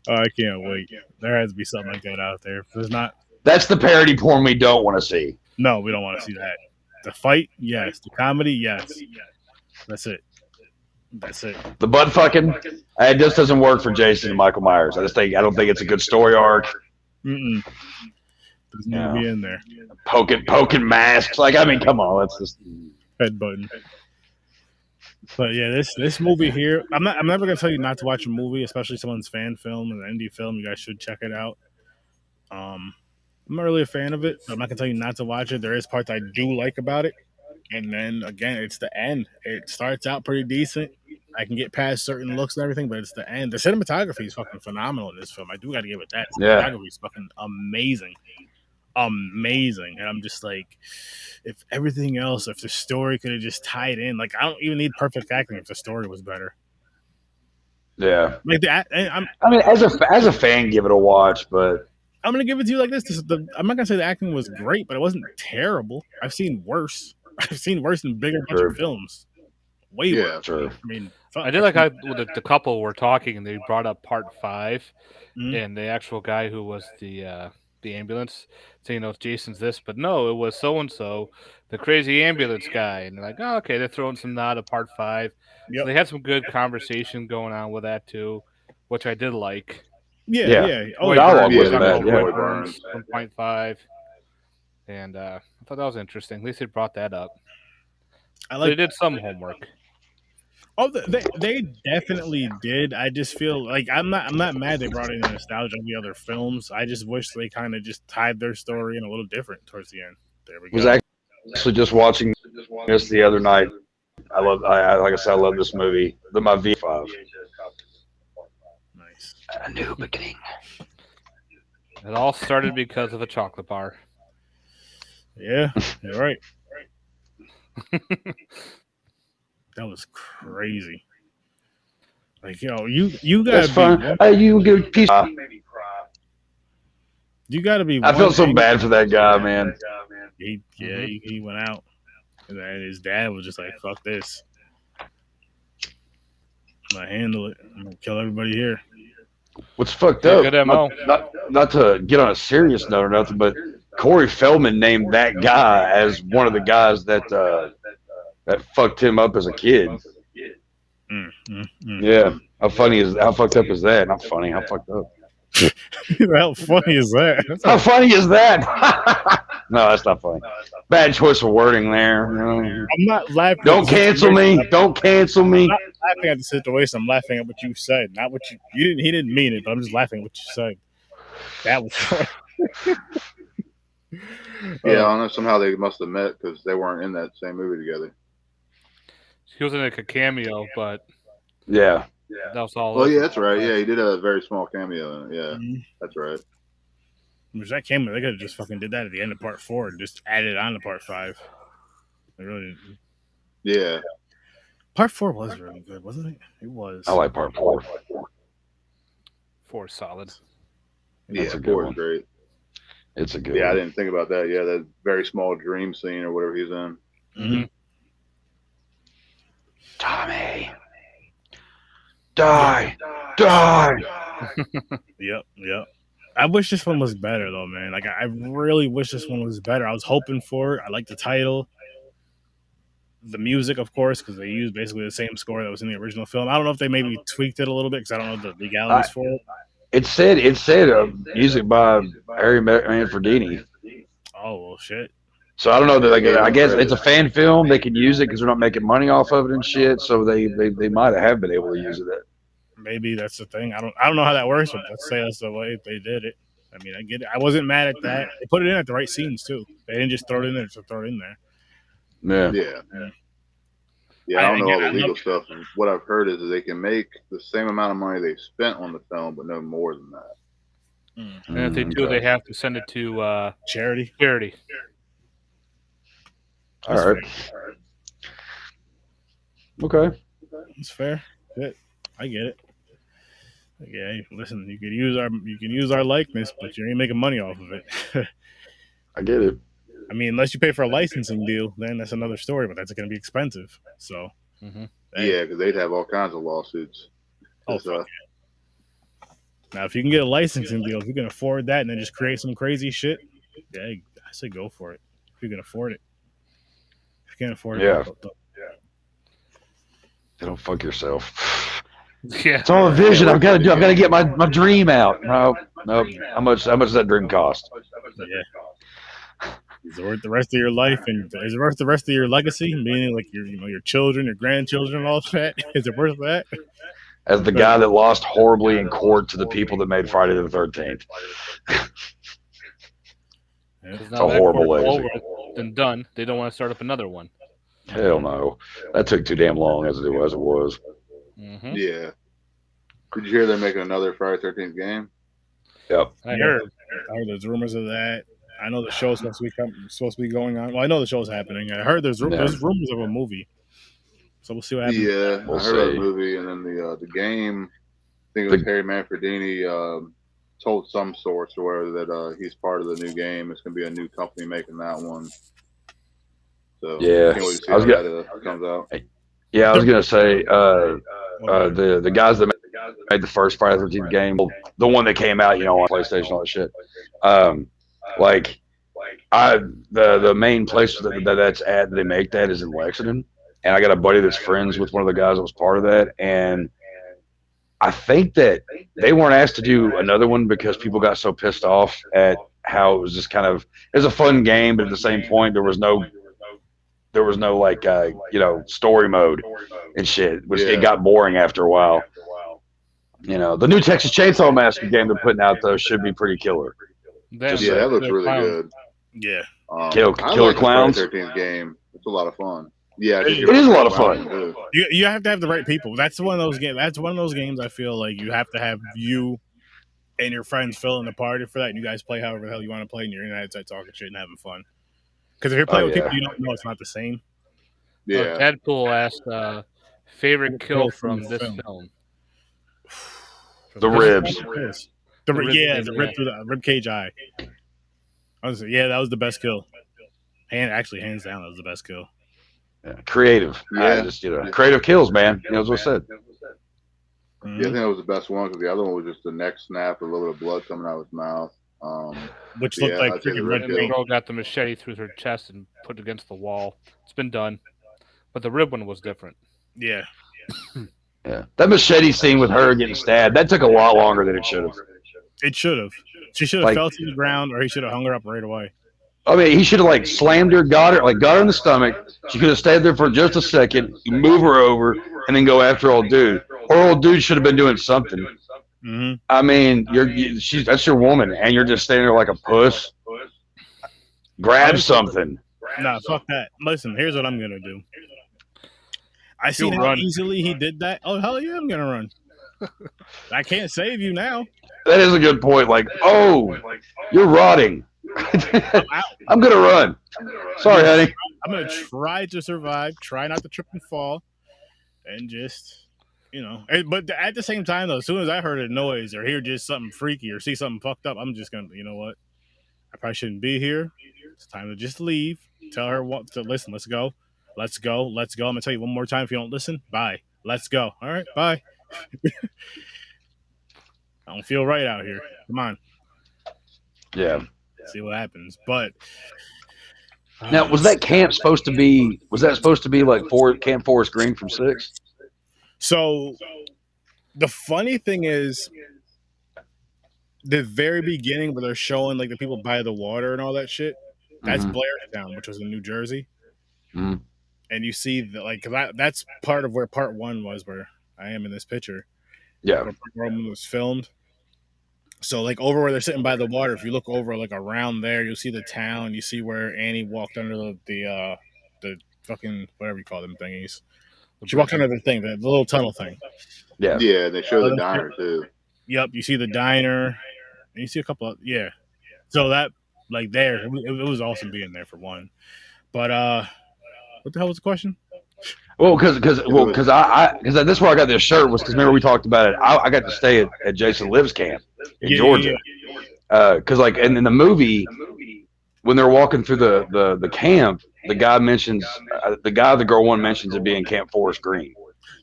Oh, I can't wait. There has to be something like that out there. If there's not, that's the parody porn we don't want to see. No, we don't want to see that. The fight, yes. The comedy, yes. That's it. That's it. The butt fucking, it just doesn't work for Jason and Michael Myers. I don't think it's a good story arc. Doesn't need to be in there. Poking masks. Like, I mean, come on, let's just headbutting. But yeah, this movie here, I'm never gonna tell you not to watch a movie, especially someone's fan film or an indie film. You guys should check it out. I'm not really a fan of it, but I'm not gonna tell you not to watch it. There is parts I do like about it, and then again, it's the end. It starts out pretty decent. I can get past certain looks and everything, but it's the end. The cinematography is fucking phenomenal in this film. I do got to give it that. Cinematography is fucking amazing. And I'm just like, if everything else, if the story could have just tied in, like I don't even need perfect acting if the story was better. Yeah, like I mean, as a fan, give it a watch, but I'm gonna give it to you like this. I'm not gonna say the acting was great, but it wasn't terrible. I've seen worse. I've seen worse in bigger budget films. Way worse. True. I mean, I did like how the couple were talking and they brought up part 5, and the actual guy who was the ambulance saying, "Oh, Jason's this," but no, it was so and so, the crazy ambulance guy, and they're like, "Oh, okay," they're throwing some nod of part 5. So they had some good conversation going on with that too, which I did like. Yeah. Oh, dialogue was bad. Yeah, Burns from point 5, and I thought that was interesting. At least they brought that up. They did some homework. Oh, they definitely did. I just feel like I'm not mad they brought in the nostalgia of the other films. I just wish they kind of just tied their story in a little different towards the end. There we go. Was actually just watching this the other night. Like I said, I love this movie. My V5. Nice. A new beginning. It all started because of a chocolate bar. Yeah, you're right. That was crazy. Like, yo, you gotta be fun. You good piece. You gotta be. I felt so bad for that guy, man. He went out, and then his dad was just like, "Fuck this, I'm gonna handle it. I'm gonna kill everybody here." What's fucked up? Not to get on a serious note or nothing, but Corey Feldman named that guy as one of the guys that fucked him up as a kid. Yeah, how fucked up is that? Not funny. How fucked up? How funny is that? How funny is that? No, that's not funny. Bad choice of wording there. I'm not laughing. Don't cancel me. Don't cancel me. I'm not laughing at the situation. I'm laughing at what you said, not what you didn't. He didn't mean it, but I'm just laughing at what you said. That was funny. Yeah, I don't know. Somehow they must have met because they weren't in that same movie together. He was in like a cameo, but yeah, that was all. Well, yeah, that's right. Yeah, he did a very small cameo. Yeah, that's right. Which that cameo, they could have just fucking did that at the end of part 4 and just added on to part 5. They really didn't. Yeah. Part 4 was really good, wasn't it? It was. I like part 4. 4 is solid. Yeah, 4 is great. It's a good. Yeah, I didn't think about that. Yeah, that very small dream scene or whatever he's in. Mm-hmm. Tommy, die. Yep. I wish this one was better though, man. Like I really wish this one was better. I was hoping for it. I like the title, the music, of course, because they used basically the same score that was in the original film. I don't know if they maybe tweaked it a little bit because I don't know the legalities for it. It said music by Harry Manfredini. Oh well, shit. So I don't know that. I guess it's a fan film. They can use it because they're not making money off of it and shit. So they might have been able to use it. Maybe that's the thing. I don't know how that works, but let's say that's the way they did it. I mean, I get it. I wasn't mad at that. They put it in at the right scenes too. They didn't just throw it in there to throw it in there. Yeah, I don't know all the legal stuff. And what I've heard is that they can make the same amount of money they spent on the film, but no more than that. And if they do, they have to send it to charity. All right. Okay. It's fair. Good. I get it. Yeah, hey, listen, you can use our likeness, but you ain't making money off of it. I get it. I mean, unless you pay for a licensing deal, then that's another story. But that's going to be expensive. So, hey. Yeah, because they'd have all kinds of lawsuits. Oh, fuck yeah. Now, if you can get a licensing deal, if you can afford that, and then just create some crazy shit, yeah, I say go for it. If you can afford it. If you can't afford it, yeah. Don't fuck yourself. Yeah, it's all a vision. I've got to do. I've got to get my dream out. No. How much does that dream cost? Yeah. Is it worth the rest of your life, and is it worth the rest of your legacy? Meaning, like your children, your grandchildren, and all that. Is it worth that? As the guy that lost horribly in court to the people that made Friday the 13th. It's a horrible legacy. Then done. They don't want to start up another one. Hell no. That took too damn long as it was. Mm-hmm. Yeah. Did you hear they're making another Friday 13th game? Yep. I heard there's rumors of that. I know the show's supposed to be going on. Well, I know the show's happening. I heard there's rumors of a movie. So we'll see what happens. Yeah, I heard about the movie, and then the game. I think it was Harry Manfredini told some source or whatever that he's part of the new game. It's going to be a new company making that one. So yeah, can't wait to see how that comes out. Yeah, I was going to say the guys that made the first Friday the 13th game, the one that came out, on PlayStation, all that shit. The main place that's at they make that is in Lexington, and I got a buddy that's friends with one of the guys that was part of that, and I think that they weren't asked to do another one because people got so pissed off at how it was just kind of, it was a fun game, but at the same point there was no like story mode and shit, which it got boring after a while. The new Texas Chainsaw Massacre game they're putting out though should be pretty killer. That looks really good. Yeah, Killer Clowns. 13th game. It's a lot of fun. Yeah, it is a lot of fun. You have to have the right people. That's one of those games. That's one of those games. I feel like you have to have you and your friends filling the party for that, and you guys play however the hell you want to play, and you're in the headset talking shit and having fun. Because if you're playing with people you don't know, it's not the same. Yeah. Deadpool asked favorite kill from this film. The ribs. The rib through the rib cage eye. Honestly, that was the best kill. Hands down, that was the best kill. Yeah. Creative. Creative kills, man. That's what I said. Yeah, I think that was the best one because the other one was just the neck snap, a little bit of blood coming out of his mouth. Which looked like freaking red paint. The girl got the machete through her chest and put it against the wall. It's been done. But the rib one was different. Yeah. Yeah. That machete scene with her getting stabbed, that took a lot longer than it should have. It should have. She should have fell to the ground, or he should have hung her up right away. I mean, he should have slammed her, got her in the stomach. She could have stayed there for just a second, move her over, and then go after old dude. Or old dude should have been doing something. Mm-hmm. I mean, that's your woman, and you're just standing there like a puss. Grab something. Nah, fuck that. Listen, here's what I'm gonna do. I see how easily he did that. Oh hell yeah, I'm gonna run. I can't save you now. That is a good point. You're rotting. I'm gonna run. Sorry, honey. I'm gonna try to survive. Try not to trip and fall, and just But at the same time, though, as soon as I heard a noise or hear just something freaky or see something fucked up, I'm just gonna, you know what? I probably shouldn't be here. It's time to just leave. Tell her to listen. Let's go. Let's go. Let's go. I'm gonna tell you one more time. If you don't listen, bye. Let's go. All right, bye. I don't feel right out here. Come on. Yeah. See what happens. But now, was that camp supposed to be? Was that supposed to be like Camp Forest Green from 6? So the funny thing is, the very beginning where they're showing the people by the water and all that shit, that's Blairstown, which was in New Jersey. Mm-hmm. And you see that that's part of where part 1 was, where I am in this picture. Yeah, where it was filmed. So over where they're sitting by the water, if you look over around there, you'll see the town. You see where Annie walked under the fucking whatever you call them thingies. She walked under the thing, the little tunnel thing. Yeah, yeah. They show the diner too. Yep, you see the diner, and you see a couple of So that there, it was awesome being there for one. But what the hell was the question? Well, because this is where I got this shirt was because remember we talked about it. I got to stay at Jason Lives camp in Georgia. Because like in the movie when they're walking through the camp, the guy mentions the girl one mentions it being Camp Forest Green.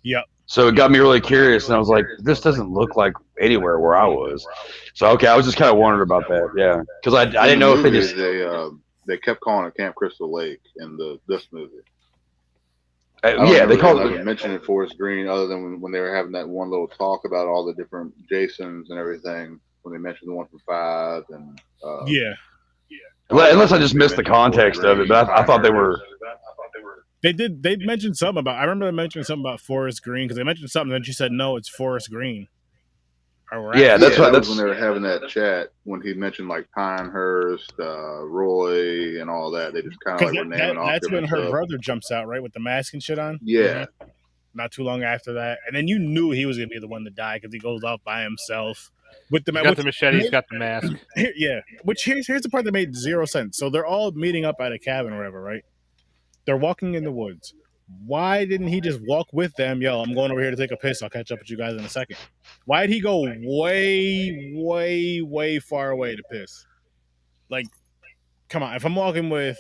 Yep. So it got me really curious, and I was like, this doesn't look like anywhere where I was. So okay, I was just kind of wondering about that. Yeah, because I didn't know if they just they kept calling it Camp Crystal Lake in this movie. They called it. Mention it Forest Green, other than when they were having that one little talk about all the different Jasons and everything. When they mentioned the one from 5 and Unless I just missed the context of it, but I thought they were. They mentioned something about. I remember they mentioned something about Forest Green because they mentioned something, and she said no, it's Forest Green. That's right. That's when they were having that chat when he mentioned like Pinehurst, Roy, and all that. They just kind of like were naming off. That's when her brother jumps out, right, with the mask and shit on. Yeah. Mm-hmm. Not too long after that, and then you knew he was gonna be the one to die because he goes off by himself with the machete. He's got the mask. Yeah. Which here's the part that made zero sense. So they're all meeting up at a cabin or whatever, right? They're walking in the woods. Why didn't he just walk with them? Yo, I'm going over here to take a piss. I'll catch up with you guys in a second. Why did he go way, way, way far away to piss? Like, come on. If I'm walking with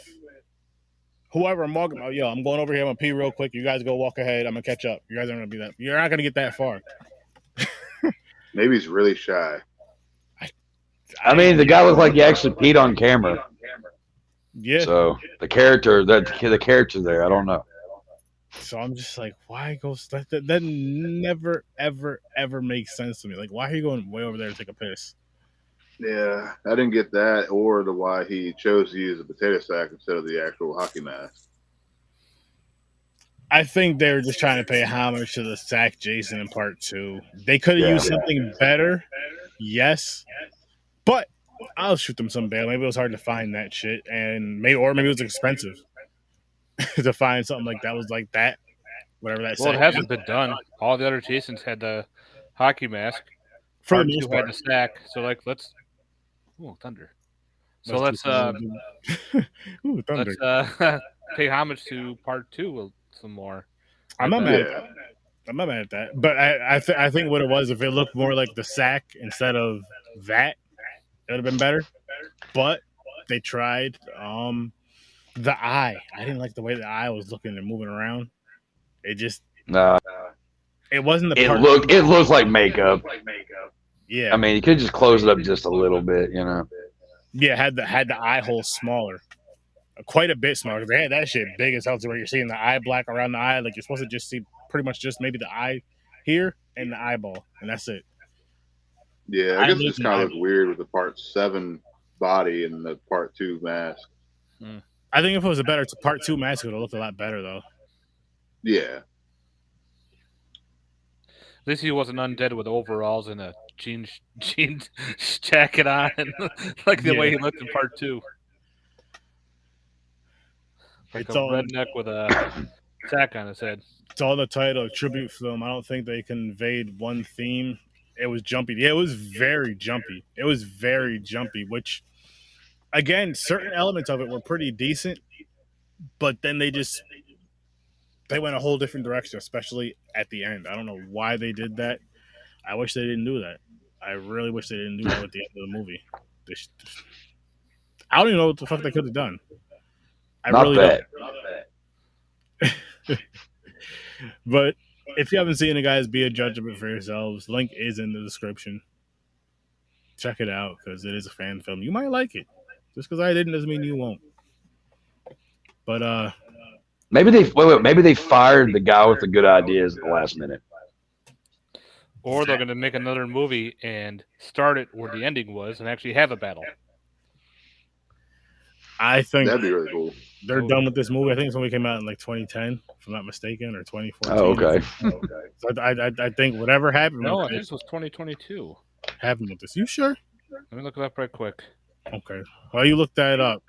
whoever I'm walking about, yo, I'm going over here. I'm going to pee real quick. You guys go walk ahead. I'm going to catch up. You guys aren't going to be that. You're not going to get that far. Maybe he's really shy. I mean, the guy looked like he actually peed on camera. Yeah. So the character there, I don't know. So I'm just like, why go? That never, ever, ever makes sense to me. Like, why are you going way over there to take a piss? Yeah, I didn't get that, or why he chose to use a potato sack instead of the actual hockey mask. I think they were just trying to pay homage to the sack Jason in part 2. They could have used something better, yes, but I'll shoot them some bail. Maybe it was hard to find that shit, and maybe it was expensive to find something like that was like that. Whatever that. Well, it hasn't been done. All the other Jasons had the hockey mask. For the most part, had the sack. So like, let's. Ooh, thunder. So let's ooh, thunder. Let's pay homage to part 2 some more. I'm not mad. I'm not mad at that, but I think what it was, if it looked more like the sack instead of that, it would have been better. But they tried. The eye. I didn't like the way the eye was looking and moving around. It just it wasn't the. It looked like makeup. Yeah. I mean, you could just close it up just a little bit, you know. Yeah, had the eye hole smaller, quite a bit smaller. They had that shit big as hell to where you're seeing the eye black around the eye. Like you're supposed to just see pretty much just maybe the eye here and the eyeball, and that's it. Yeah, I guess it's kind of look weird with the part 7 body and the part 2 mask. I think if it was a better part 2 mask, it would have looked a lot better though. Yeah. At least he wasn't undead with overalls and a jean jacket on, like the way he looked in part 2. Like it's a redneck with a sack on his head. It's all the title, a tribute film. I don't think they conveyed one theme. It was jumpy. Yeah, it was very jumpy. Which, again, certain elements of it were pretty decent, but then they went a whole different direction, especially at the end. I don't know why they did that. I wish they didn't do that. I really wish they didn't do that at the end of the movie. I don't even know what the fuck they could have done. Not bad. But if you haven't seen it, guys, be a judge of it for yourselves. Link is in the description. Check it out because it is a fan film. You might like it. Just because I didn't doesn't mean you won't. But maybe they fired the guy with the good ideas at the last minute. Or they're going to make another movie and start it where the ending was and actually have a battle. I think that'd be really cool. They're done with this movie. I think this movie came out in like 2010, if I'm not mistaken, or 2014. Oh, okay. So I think whatever happened. No, I think this was 2022. Happened with this. You sure? Let me look it up right quick. Okay. Well, you looked that up.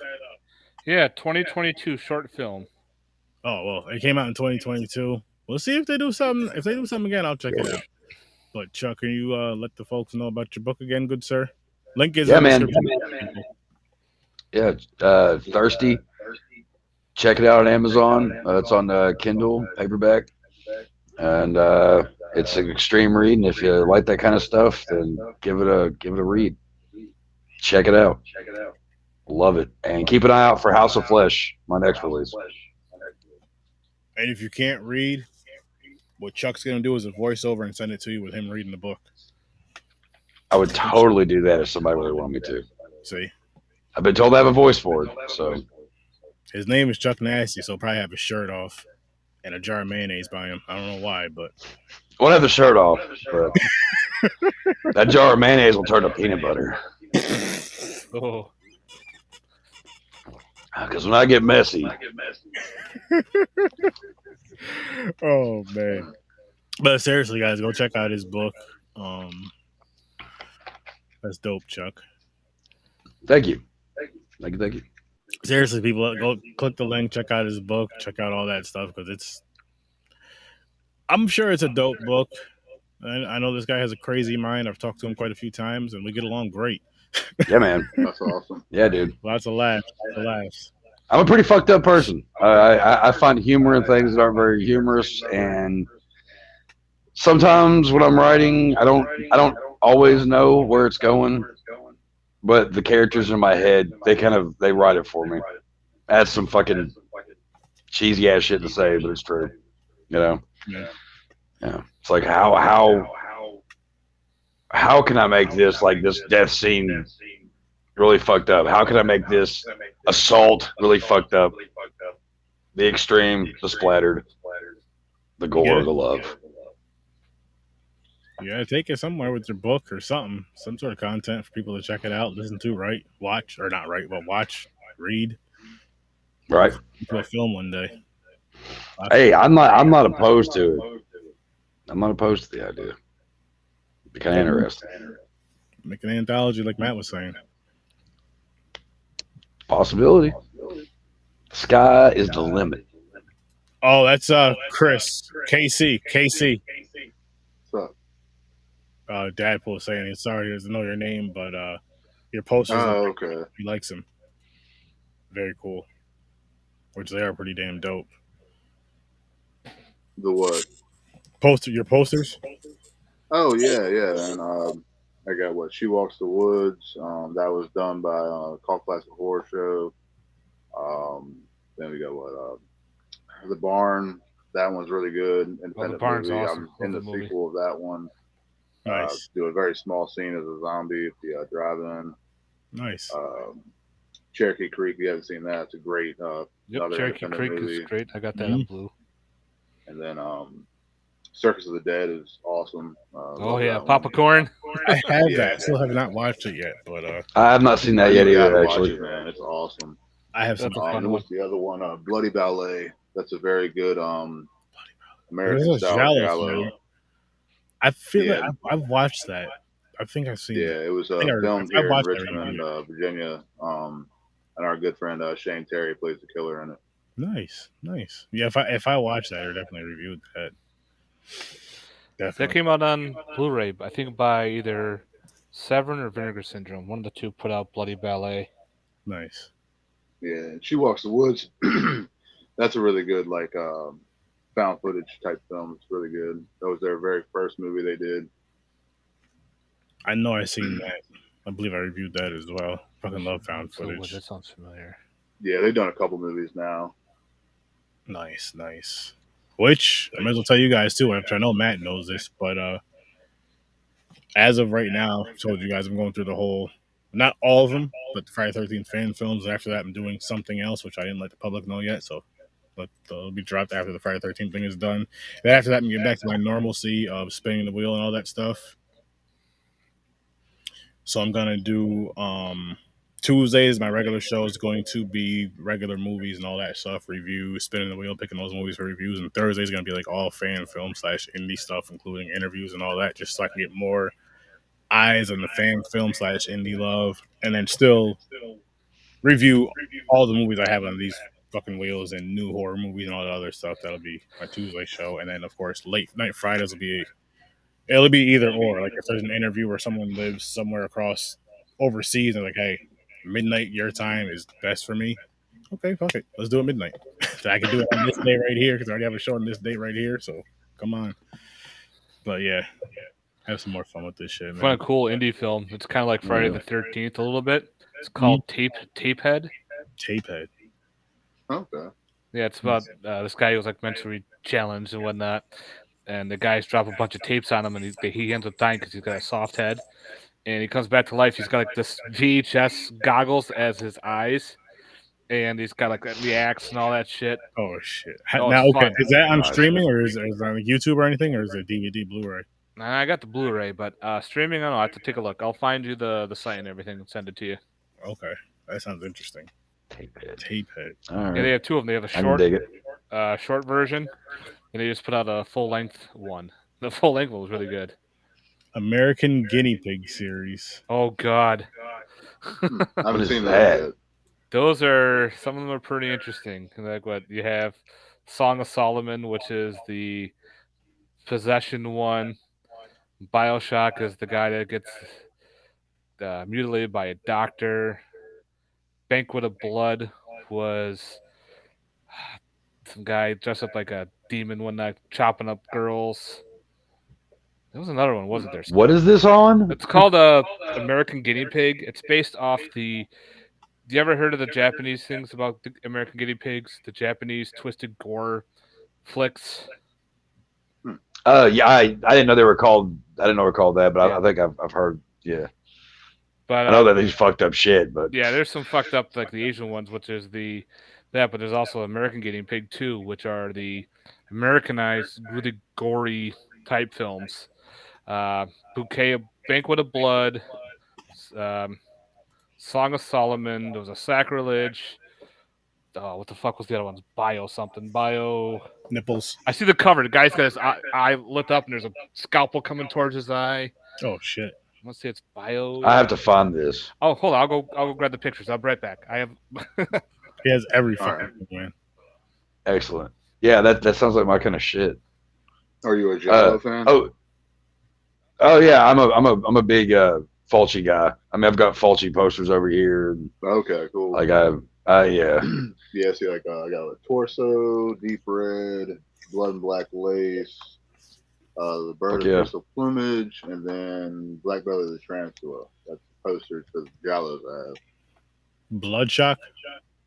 Yeah, 2022 short film. Oh well, it came out in 2022. We'll see if they do something. If they do something again, I'll check it out. But Chuck, can you let the folks know about your book again, good sir? Link is in the description. Yeah, Thirsty. check it out on Amazon. It's on Kindle paperback, and it's an extreme read. And if you like that kind of stuff, then give it a read. Check it out. Love it, and keep an eye out for House of Flesh, my next release. And if you can't read, what Chuck's gonna do is a voiceover and send it to you with him reading the book. I would totally do that if somebody really wanted me to. See, I've been told I have a voice for it, so. His name is Chuck Nasty, so he'll probably have his shirt off and a jar of mayonnaise by him. I don't know why, but I won't have the shirt off, but that jar of mayonnaise will turn to peanut butter. Oh. Because when I get messy. Oh man. But seriously, guys, go check out his book. That's dope, Chuck. Thank you. Seriously, people, go click the link, check out his book, check out all that stuff, because I'm sure it's a dope book. And I know this guy has a crazy mind. I've talked to him quite a few times, and we get along great. Yeah, man. That's awesome. Yeah, dude. Lots of laughs. I'm a pretty fucked up person. I find humor in things that aren't very humorous, and sometimes when I'm writing, I don't always know where it's going, but the characters in my head, they write it for me. That's some fucking cheesy ass shit to say, but it's true. You know? Yeah. It's like how can I make this, like, this death scene really fucked up? How can I make this assault really fucked up? The extreme, the splattered, the gore, the love. You gotta take it somewhere with your book or something, some sort of content for people to check it out, listen to, write, watch, or not write, but watch, read. Right. To a film one day. Hey, I'm not opposed to it. I'm not opposed to the idea. It'd be kind of interesting. Make an anthology like Matt was saying. Possibility. The sky is the limit. Oh, that's Chris. KC. What's up? Dadpool was saying he's sorry he doesn't know your name, but your posters. Oh, okay. He likes him. Very cool. Which they are pretty damn dope. The what? Your posters? Oh yeah, and I got what? She Walks the Woods. That was done by Call Classic Horror Show. Then we got what? The Barn. That one's really good. The Barn's movie. awesome. I'm in the sequel of that one. Nice. Do a very small scene as a zombie at the drive-in. Nice. Cherokee Creek. If you haven't seen that, it's a great. Cherokee Creek movie. is great. I got that on Blue. And then Circus of the Dead is awesome. Oh yeah, Popcorn. I have that. Still have not watched it yet, but I have not seen that yet either. Actually, man, it's awesome. I have some. What's the other one? Bloody Ballet. That's a very good American style giallo. I feel like I've watched that. I think I've seen. Yeah, it was filmed here in Richmond, Virginia. And our good friend Shane Terry plays the killer in it. Nice. Yeah, if I watch that, I definitely reviewed that. Definitely. That came out on Blu-ray, I think by either Severn or Vinegar Syndrome. One of the two put out Bloody Ballet. Nice. Yeah, and She Walks the Woods. That's a really good found footage type film. It's really good. That was their very first movie they did. I know I've seen that. I believe I reviewed that as well. Fucking love found footage. That sounds familiar. Yeah, they've done a couple movies now. Nice. Which I might as well tell you guys too. I know Matt knows this, but as of right now, I've told you guys I'm going through the whole, not all of them, but the Friday 13th fan films. And after that, I'm doing something else, which I didn't let the public know yet. So, but it'll be dropped after the Friday 13th thing is done. Then after that, I'm getting back to my normalcy of spinning the wheel and all that stuff. So I'm gonna do Tuesdays. My regular show is going to be regular movies and all that stuff, reviews, spinning the wheel, picking those movies for reviews. And Thursday is gonna be like all fan film / indie stuff, including interviews and all that, just so I can get more eyes on the fan film / indie love, and then still review all the movies I have on these fucking wheels and new horror movies and all that other stuff. That'll be my Tuesday show, and then of course late night Fridays it'll be either or. Like if there's an interview where someone lives somewhere across overseas and like, hey, midnight your time is best for me, okay, fuck it, let's do it midnight. So I can do it on this day right here because I already have a show on this date right here. So come on. But yeah, have some more fun with this shit, man. Find a cool indie film. It's kind of like Friday the 13th a little bit. It's called Tapehead. Tapehead. Okay. Yeah, it's about this guy who was like mentally challenged and whatnot, and the guys drop a bunch of tapes on him, and he ends up dying because he's got a soft head, and he comes back to life. He's got like this VHS goggles as his eyes, and he's got like the axe and all that shit. Oh shit! Oh, now, okay, fun. is that on streaming or is it on YouTube or anything, or is it DVD, Blu-ray? I got the Blu-ray, but streaming, I don't know. I have to take a look. I'll find you the site and everything and send it to you. Okay, that sounds interesting. Tapehead. All right. Yeah, they have two of them. They have a short version, and they just put out a full-length one. The full-length one was really good. American Guinea Pig series. Oh God, I haven't seen that yet. Those are some of them are pretty interesting. Like what you have, Song of Solomon, which is the possession one. BioShock is the guy that gets mutilated by a doctor. Banquet of Blood was some guy dressed up like a demon one night, chopping up girls. There was another one, wasn't there? What is this on? It's called American Guinea Pig. It's based off the. Do you ever heard of the Japanese things about the American Guinea Pigs? The Japanese twisted gore flicks. Yeah, I didn't know they were called. I didn't know they were called that, but yeah. I think I've heard. Yeah. But I know that these fucked up shit, but yeah, there's some fucked up like the Asian ones, which is but there's also American Guinea Pig 2, which are the Americanized, really gory type films. Banquet of Blood, Song of Solomon. There was a Sacrilege. Oh, what the fuck was the other one? Bio nipples. I see the cover. The guy's got his eye lit up, and there's a scalpel coming towards his eye. Oh shit! Let's see, it's Bio. I have to find this. Oh, hold on. I'll go grab the pictures. I'll be right back. I have. He has every fucking thing, man. Excellent. Yeah, that sounds like my kind of shit. Are you a Giallo fan? Oh yeah, I'm a big Fulci guy. I mean, I've got Fulci posters over here. Okay, cool. Like yeah. Yeah, see, like I got like Torso, Deep Red, Blood and Black Lace, the Bird of Crystal Plumage, and then Black Belly of the Tarantula. That's the posters for the Giallos I have. Bloodshot.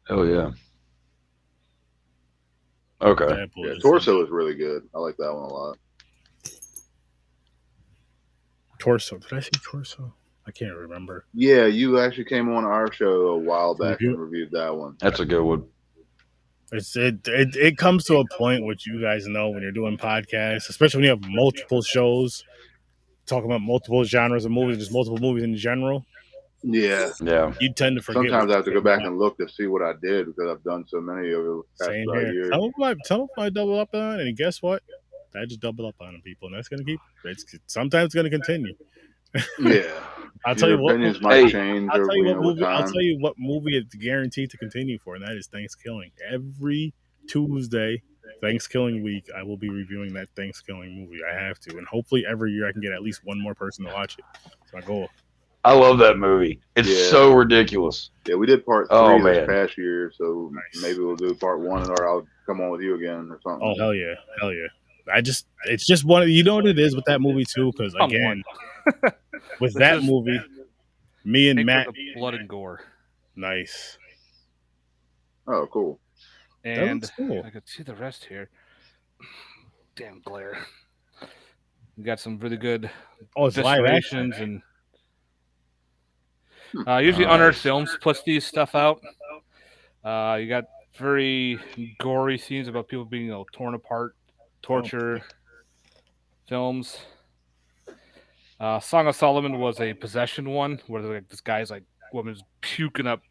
Oh yeah. Okay. Yeah, Torso is really good. I like that one a lot. Torso. Did I see Torso? I can't remember. Yeah, you actually came on our show a while back and reviewed that one. That's a good one. It comes to a point which you guys know when you're doing podcasts, especially when you have multiple shows talking about multiple genres of movies, just multiple movies in general. Yeah. You tend to forget. Sometimes I have to go back and look to see what I did because I've done so many of the past years. Some of them I double up on, and guess what? I just double up on people, and that's going to keep. Sometimes it's going to continue. Yeah. I'll tell you what. Opinions might change. I'll tell you what movie it's guaranteed to continue for, and that is Thanksgiving. Every Tuesday, Thanksgiving week, I will be reviewing that Thanksgiving movie. I have to, and hopefully every year I can get at least one more person to watch it. That's my goal. I love that movie. It's so ridiculous. Yeah, we did part 3 this past year, so maybe we'll do part 1, or I'll come on with you again or something. Oh hell yeah. It's just one. You know what it is with that movie too, because again, with that movie, me and Matt, blood and gore. Nice. Oh, cool. And cool. I could see the rest here. Damn glare. We got some really good illustrations and. Usually Unearthed Films puts these stuff out. You got very gory scenes about people being torn apart, torture films. Song of Solomon was a possession one where like this guy's like woman's puking up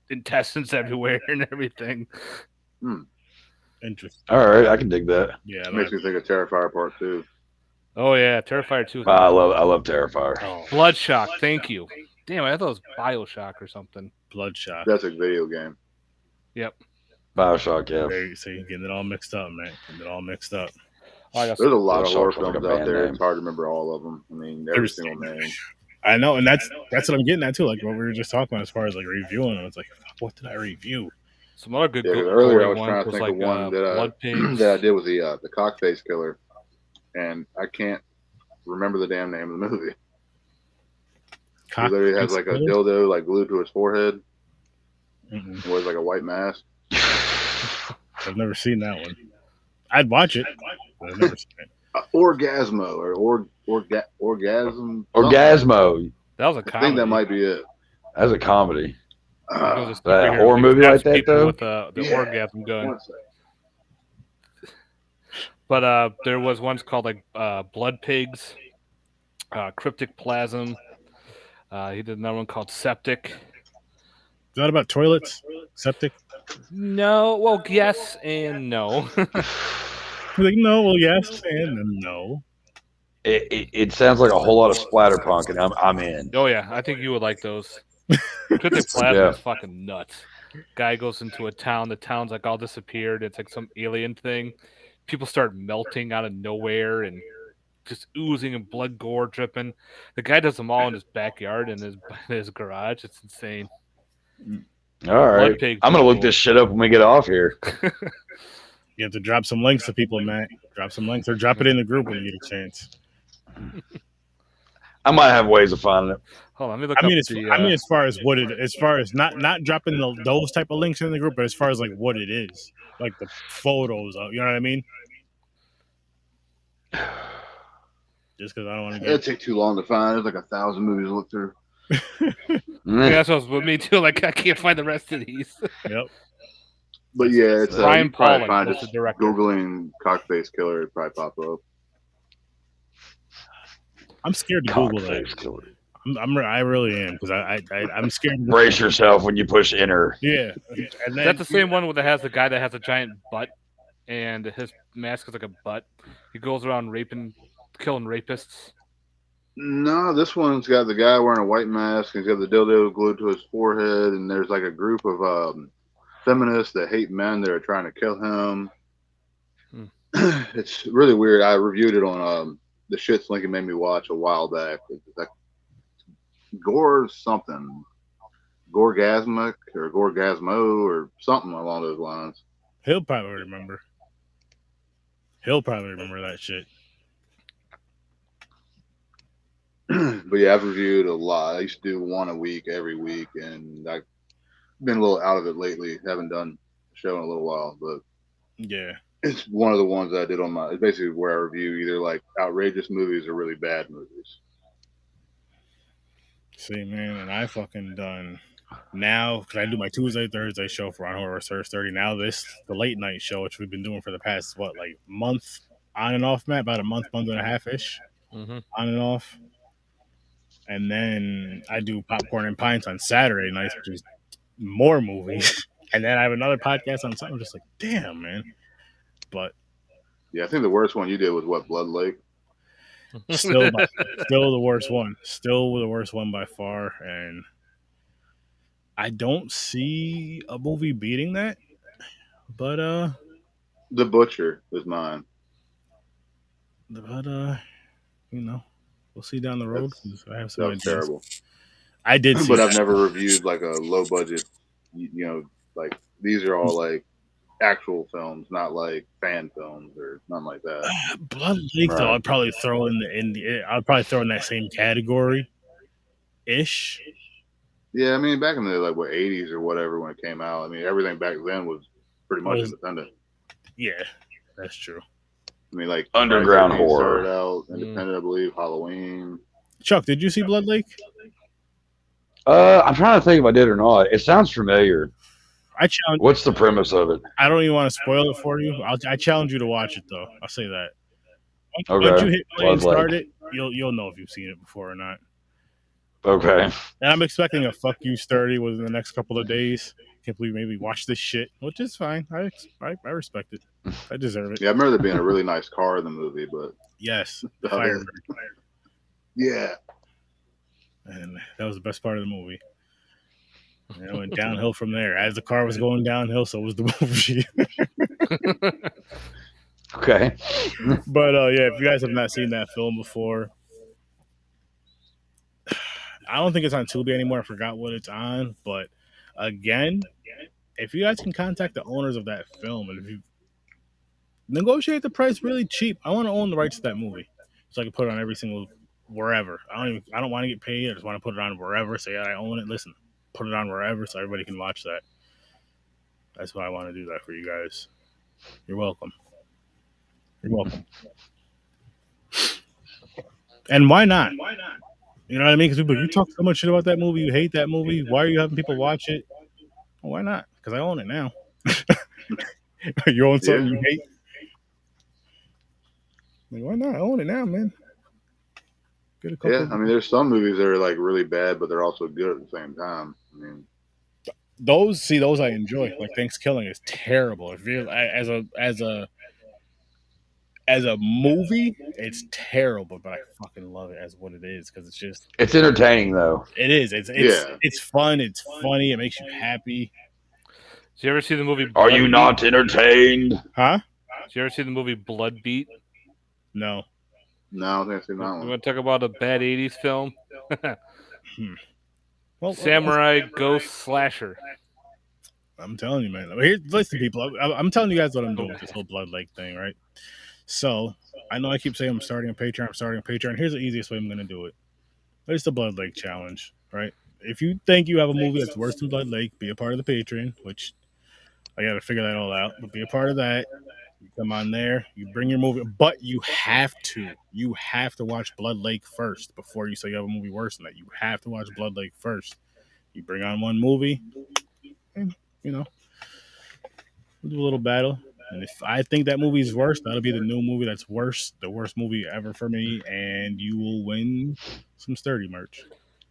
intestines everywhere and everything. Interesting. All right, I can dig that. Yeah, it makes me think of Terrifier Part 2. Oh yeah, Terrifier 2. I love Terrifier. Oh. Bloodshot, thank you. Damn, I thought it was BioShock or something. Bloodshot. That's a video game. Yep. BioShock, yeah. So you're getting it all mixed up, man. Getting it all mixed up. There's a lot of horror films out there. It's hard to remember all of them. I mean, every single name. I know, and that's what I'm getting at too. Like what we were just talking about as far as like reviewing them. It's like, what did I review? Some other good earlier I was ones trying to think like of one that Blood Pigs. that I did was the Cockface Killer, and I can't remember the damn name of the movie. He literally has like a dildo like glued to his forehead. And wears like a white mask. I've never seen that one. I'd watch it, but I've never seen it. Orgasmo or Orgasm. Orgasmo. That was a comedy. I think that might be it. That's a comedy. That horror movie like that though. With the orgasm gun. But there was ones called like Blood Pigs, Cryptic Plasm. He did another one called Septic. Is that about toilets? Septic? No. Well, yes and no. Like, no, well, yes and no. It sounds like a whole lot of splatterpunk, and I'm in. Oh yeah, I think you would like those. Cryptic Plasm is fucking nuts. Guy goes into a town. The town's like all disappeared. It's like some alien thing. People start melting out of nowhere and just oozing and blood gore dripping. The guy does them all in his backyard in his garage. It's insane. All right, I'm gonna look this shit up when we get off here. You have to drop some links to people, Matt. Drop some links or drop it in the group when you get a chance. I might have ways of finding it. Hold on, let me look I mean, as far as what it, as far as not dropping those type of links in the group, but as far as like what it is, like the photos of, you know what I mean? Just because I don't want to. It'd take too long to find. There's like 1,000 movies to look through. Yeah, that's what's with me too. Like I can't find the rest of these. Yep. But yeah, it's Ryan Pollak, just googling Cockface Killer, it'd probably pop up. I'm scared to Google that. I really am because I'm scared. Brace yourself when you push enter. Yeah, and then, that's the same one that has the guy that has a giant butt, and his mask is like a butt. He goes around killing rapists. No, this one's got the guy wearing a white mask. He's got the dildo glued to his forehead, and there's like a group of feminists that hate men that are trying to kill him. It's really weird. I reviewed it on the shits Lincoln made me watch a while back. It's like Gore something, Gorgasmic or Gorgasmo or something along those lines. He'll probably remember. He'll probably remember that shit. But yeah, I've reviewed a lot. I used to do one a week every week, and I've been a little out of it lately. Haven't done a show in a little while, but yeah, it's one of the ones that I did on my. It's basically where I review either like outrageous movies or really bad movies. See, man, and I fucking done now because I do my Tuesday, Thursday show for On Horror Search 30. Now the late night show, which we've been doing for the past month on and off, Matt, about a month and a half ish, on and off. And then I do Popcorn and Pints on Saturday nights, which is more movies. And then I have another podcast on Sunday. I'm just like, damn, man. But yeah, I think the worst one you did was Blood Lake. Still the worst one. Still the worst one by far. And I don't see a movie beating that. But The Butcher is mine. But we'll see down the road. I have some ideas. Terrible. I did see but I've never reviewed like a low budget, like these are all like actual films, not like fan films or nothing like that. Blood Lake, though, I'd probably throw in that same category ish. Yeah, I mean, back in the 80s or whatever when it came out, I mean, everything back then was pretty much independent. Yeah, that's true. I mean, like underground horror, independent, I believe. Halloween. Chuck, did you see Blood Lake? I'm trying to think if I did or not. It sounds familiar. What's the premise of it? I don't even want to spoil it for you. I challenge you to watch it, though. I'll say that. Once you hit play and start it, you'll know if you've seen it before or not. Okay. And I'm expecting a fuck you sturdy within the next couple of days. Can't believe maybe watch this shit, which is fine. I respect it. I deserve it. Yeah, I remember there being a really nice car in the movie, but yes, the Firebird. Yeah, and that was the best part of the movie. It went downhill from there. As the car was going downhill, so was the movie. Okay. But yeah, if you guys have not seen that film before, I don't think it's on Tubi anymore. I forgot what it's on, but again, if you guys can contact the owners of that film, and if you negotiate the price really cheap, I want to own the rights to that movie, so I can put it on every single wherever. I don't want to get paid. I just want to put it on wherever. Say I own it. Listen, put it on wherever so everybody can watch that. That's why I want to do that for you guys. You're welcome. You're welcome. And why not? You know what I mean? Because you talk so much shit about that movie, you hate that movie. Why are you having people watch it? Well, why not? Because I own it now. You own something you hate? Like, why not? I own it now, man. Get a couple. Yeah, I mean, there's some movies that are like really bad, but they're also good at the same time. I mean, those I enjoy. Like Thanksgiving is terrible. If you're as a movie, it's terrible, but I fucking love it as what it is because it's entertaining though. It is. It's fun. It's funny. It makes you happy. Did you ever see the movie Are you not entertained? Huh? Did you ever see the movie Blood Beat? No. No, I don't think I've seen that one. You want to talk about a bad 80s film? Well, Samurai Ghost Slasher. I'm telling you, man. Listen, people. I'm telling you guys what I'm doing with this whole Blood Lake thing, right? So, I know I keep saying I'm starting a Patreon. Here's the easiest way I'm going to do it. It's the Blood Lake Challenge, right? If you think you have a movie that's worse than Blood Lake, be a part of the Patreon, which I got to figure that all out. But be a part of that. You come on there, you bring your movie, but you have to watch Blood Lake first before you say you have a movie worse than that. You have to watch Blood Lake first. You bring on one movie, and we'll do a little battle. And if I think that movie's worse, that'll be the new movie that's worse, the worst movie ever for me, and you will win some sturdy merch.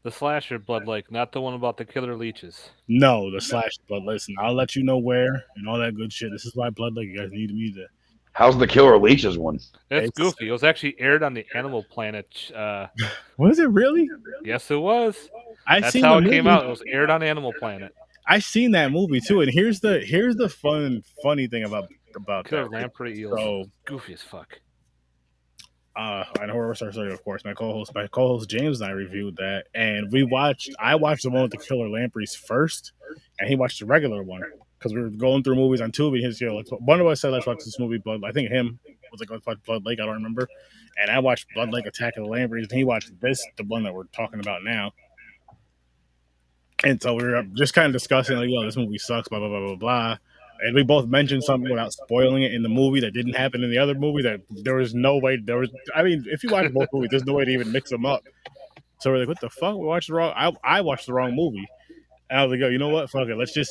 The slasher Blood Lake, not the one about the killer leeches. No, the slasher. But listen, I'll let you know where and all that good shit. This is why Blood Lake. You guys need me to. How's the killer leeches one? It's goofy. It was actually aired on the Animal Planet. Was it really? Yes, it was. That's seen how it came out. It was aired on Animal Planet. I seen that movie too, and here's the funny thing about Killer that. Lamprey eels. So goofy as fuck. I know Horror Star Studio, of course. My co-host James and I reviewed that, and I watched the one with the killer lampreys first, and he watched the regular one because we were going through movies on Tubi. His one of us said let's watch this movie, Blood. I think him was like let's watch Blood Lake. I don't remember, and I watched Blood Lake Attack of the Lampreys, and he watched the one that we're talking about now. And so we were just kind of discussing, like, this movie sucks, blah, blah, blah, blah, blah. And we both mentioned something without spoiling it in the movie that didn't happen in the other movie that there was no way, if you watch both movies, there's no way to even mix them up. So we're like, what the fuck? We watched the wrong, I watched the wrong movie. And I was like, you know what? Fuck it.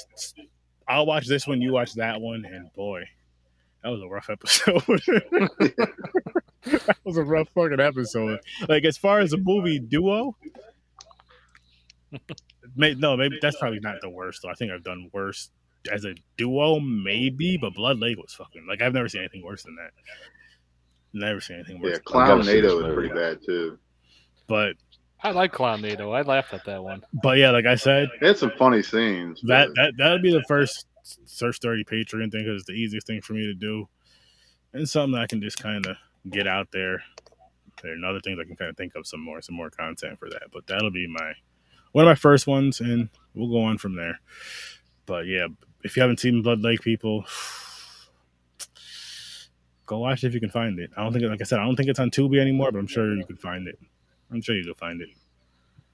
I'll watch this one, you watch that one. And boy, that was a rough episode. That was a rough fucking episode. Like, as far as a movie duo, maybe that's probably not the worst, though. I think I've done worse as a duo, maybe, but Blood Lake was fucking, like, I've never seen anything worse than that. Never seen anything worse. Yeah, Clownado is pretty bad, too. But I like Clownado. I laughed at that one. But yeah, like I said, it had some funny scenes. That would be the first Search 30 Patreon thing because it's the easiest thing for me to do. And something that I can just kind of get out there. There are other things I can kind of think of some more content for that. But that'll be one of my first ones, and we'll go on from there. But yeah, if you haven't seen Blood Lake, people, go watch it if you can find it. I don't think it's on Tubi anymore, but I'm sure you can find it. I'm sure you can find it.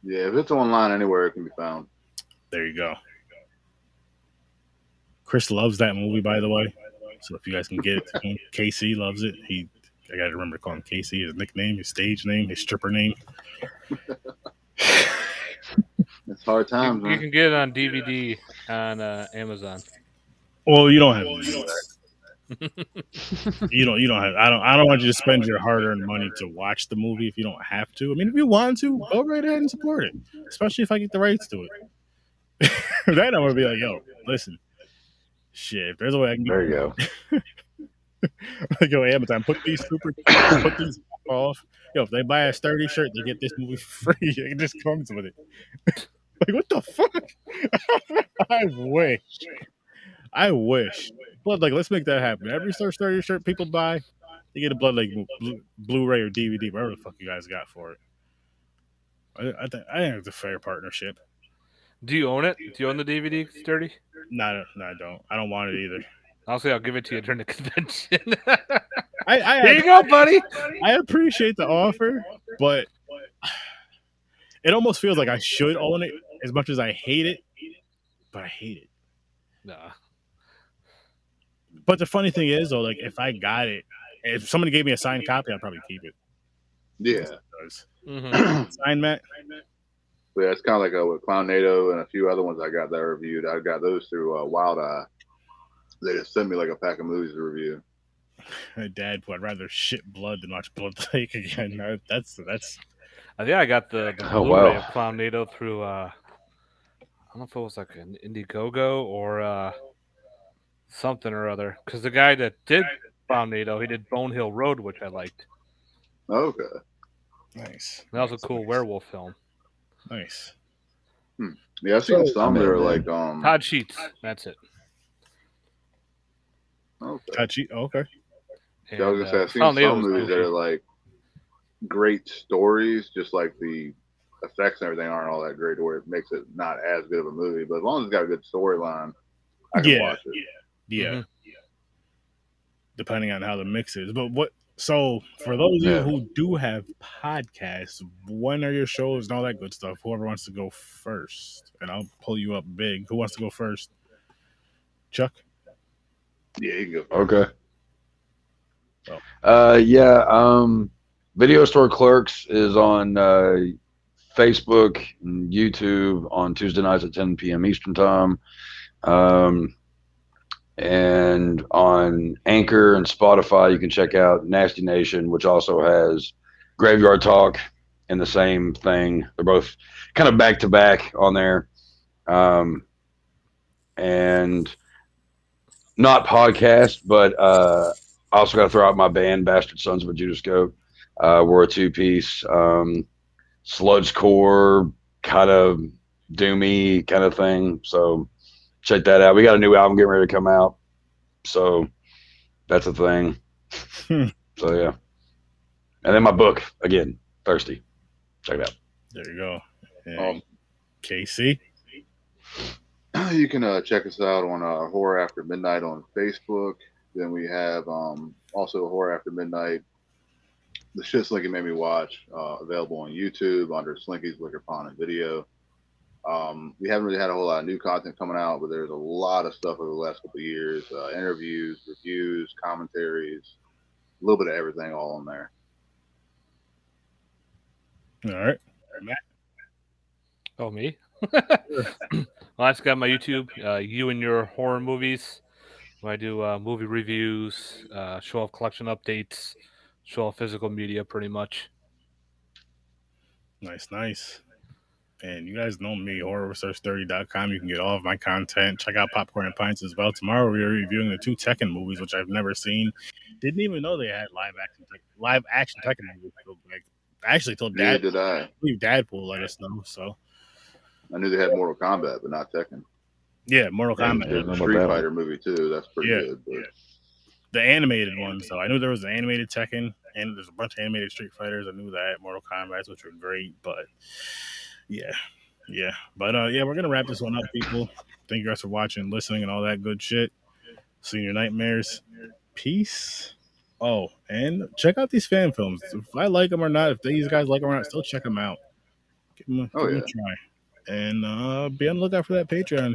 Yeah, if it's online anywhere, it can be found. There you go. Chris loves that movie, by the way. So if you guys can get it to him, KC loves it. I got to remember to call him KC, his nickname, his stage name, his stripper name. It's hard times, man. You can get it on DVD on Amazon. Well, you don't have to do that. You don't have. I don't want you to spend your hard-earned money to watch the movie if you don't have to. I mean, if you want to, go right ahead and support it. Especially if I get the rights to it. Then I'm gonna be like, yo, listen, shit. If there's a way I can there you go. Like, yo, Amazon, put these off. Yo, if they buy a sturdy shirt, they get this movie free. It just comes with it. Like, what the fuck? I wish. Blood Lake, let's make that happen. Every sturdy shirt people buy, they get a Blood Lake Blu-ray or DVD, whatever the fuck you guys got for it. I think it's a fair partnership. Do you own it? Do you own the DVD, Sturdy? No, I don't. I don't want it either. I'll give it to you during the convention. Here you go, buddy. I appreciate the offer, but it almost feels like I should own it as much as I hate it, but I hate it. Nah. But the funny thing is, though, like if I got it, if somebody gave me a signed copy, I'd probably keep it. Yeah. Signed, Matt? Yeah, it's kind of like with Clownado and a few other ones I got that reviewed. I got those through Wild Eye. They just sent me like a pack of movies to review. Dad, I'd rather shit blood than watch Blood Lake again. That's. I think I got the Blu-ray of Clownado through. I don't know if it was like an Indiegogo or something or other. Because the guy that did Clownado, he did Bone Hill Road, which I liked. Okay. Nice. That was a cool werewolf film. Nice. Yeah, I've seen some that are like Todd Sheets. That's it. Okay. Todd Sheets. Okay. And, I was gonna say I've seen some movies that are like great stories, just like the effects and everything aren't all that great, where it makes it not as good of a movie. But as long as it's got a good storyline, I can watch it. Yeah. Depending on how the mix is, but so for those of you who do have podcasts, when are your shows and all that good stuff? Whoever wants to go first, and I'll pull you up big. Who wants to go first? Chuck? Yeah, you can go first. Okay. Video Store Clerks is on Facebook and YouTube on Tuesday nights at 10 p.m. Eastern Time. And on Anchor and Spotify, you can check out Nasty Nation, which also has Graveyard Talk and the same thing. They're both kind of back to back on there. And not podcast, but I also got to throw out my band, Bastard Sons of a Judas Goat. We're a two-piece sludgecore, kind of doomy kind of thing. So check that out. We got a new album getting ready to come out. So that's a thing. So, yeah. And then my book, again, Thirsty. Check it out. There you go. And Casey? You can check us out on Horror After Midnight on Facebook. Then we have also Horror After Midnight, the shit Slinky made me watch, available on YouTube under Slinky's Liquor Pond and Video. We haven't really had a whole lot of new content coming out, but there's a lot of stuff over the last couple of years. Interviews, reviews, commentaries, a little bit of everything all in there. All right. Matt? Oh, me? Well, I just got my YouTube, You and Your Horror Movies, where I do movie reviews, show off collection updates, show off physical media pretty much. Nice. And you guys know me, horrorresearch30.com. You can get all of my content. Check out Popcorn and Pints as well. Tomorrow we are reviewing the 2 Tekken movies, which I've never seen. Didn't even know they had live action Tekken movies. Like, I actually told Dad. Did I? I believe Dad will let us know. So I knew they had Mortal Kombat, but not Tekken. Yeah, Mortal Kombat. There's a Street Fighter movie too. That's pretty good. But... the animated one. So I knew there was an animated Tekken, and there's a bunch of animated Street Fighters. I knew that Mortal Kombat, which were great. But yeah. But we're gonna wrap this one up, people. Thank you guys for watching, listening, and all that good shit. See you in your nightmares. Peace. Oh, and check out these fan films. If I like them or not, if these guys like them or not, still check them out. Give them a try. And be on the lookout for that Patreon,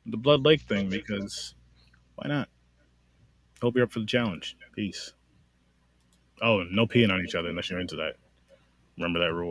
the Blood Lake thing, because why not? Hope you're up for the challenge. Peace. Oh, no peeing on each other unless you're into that. Remember that rule.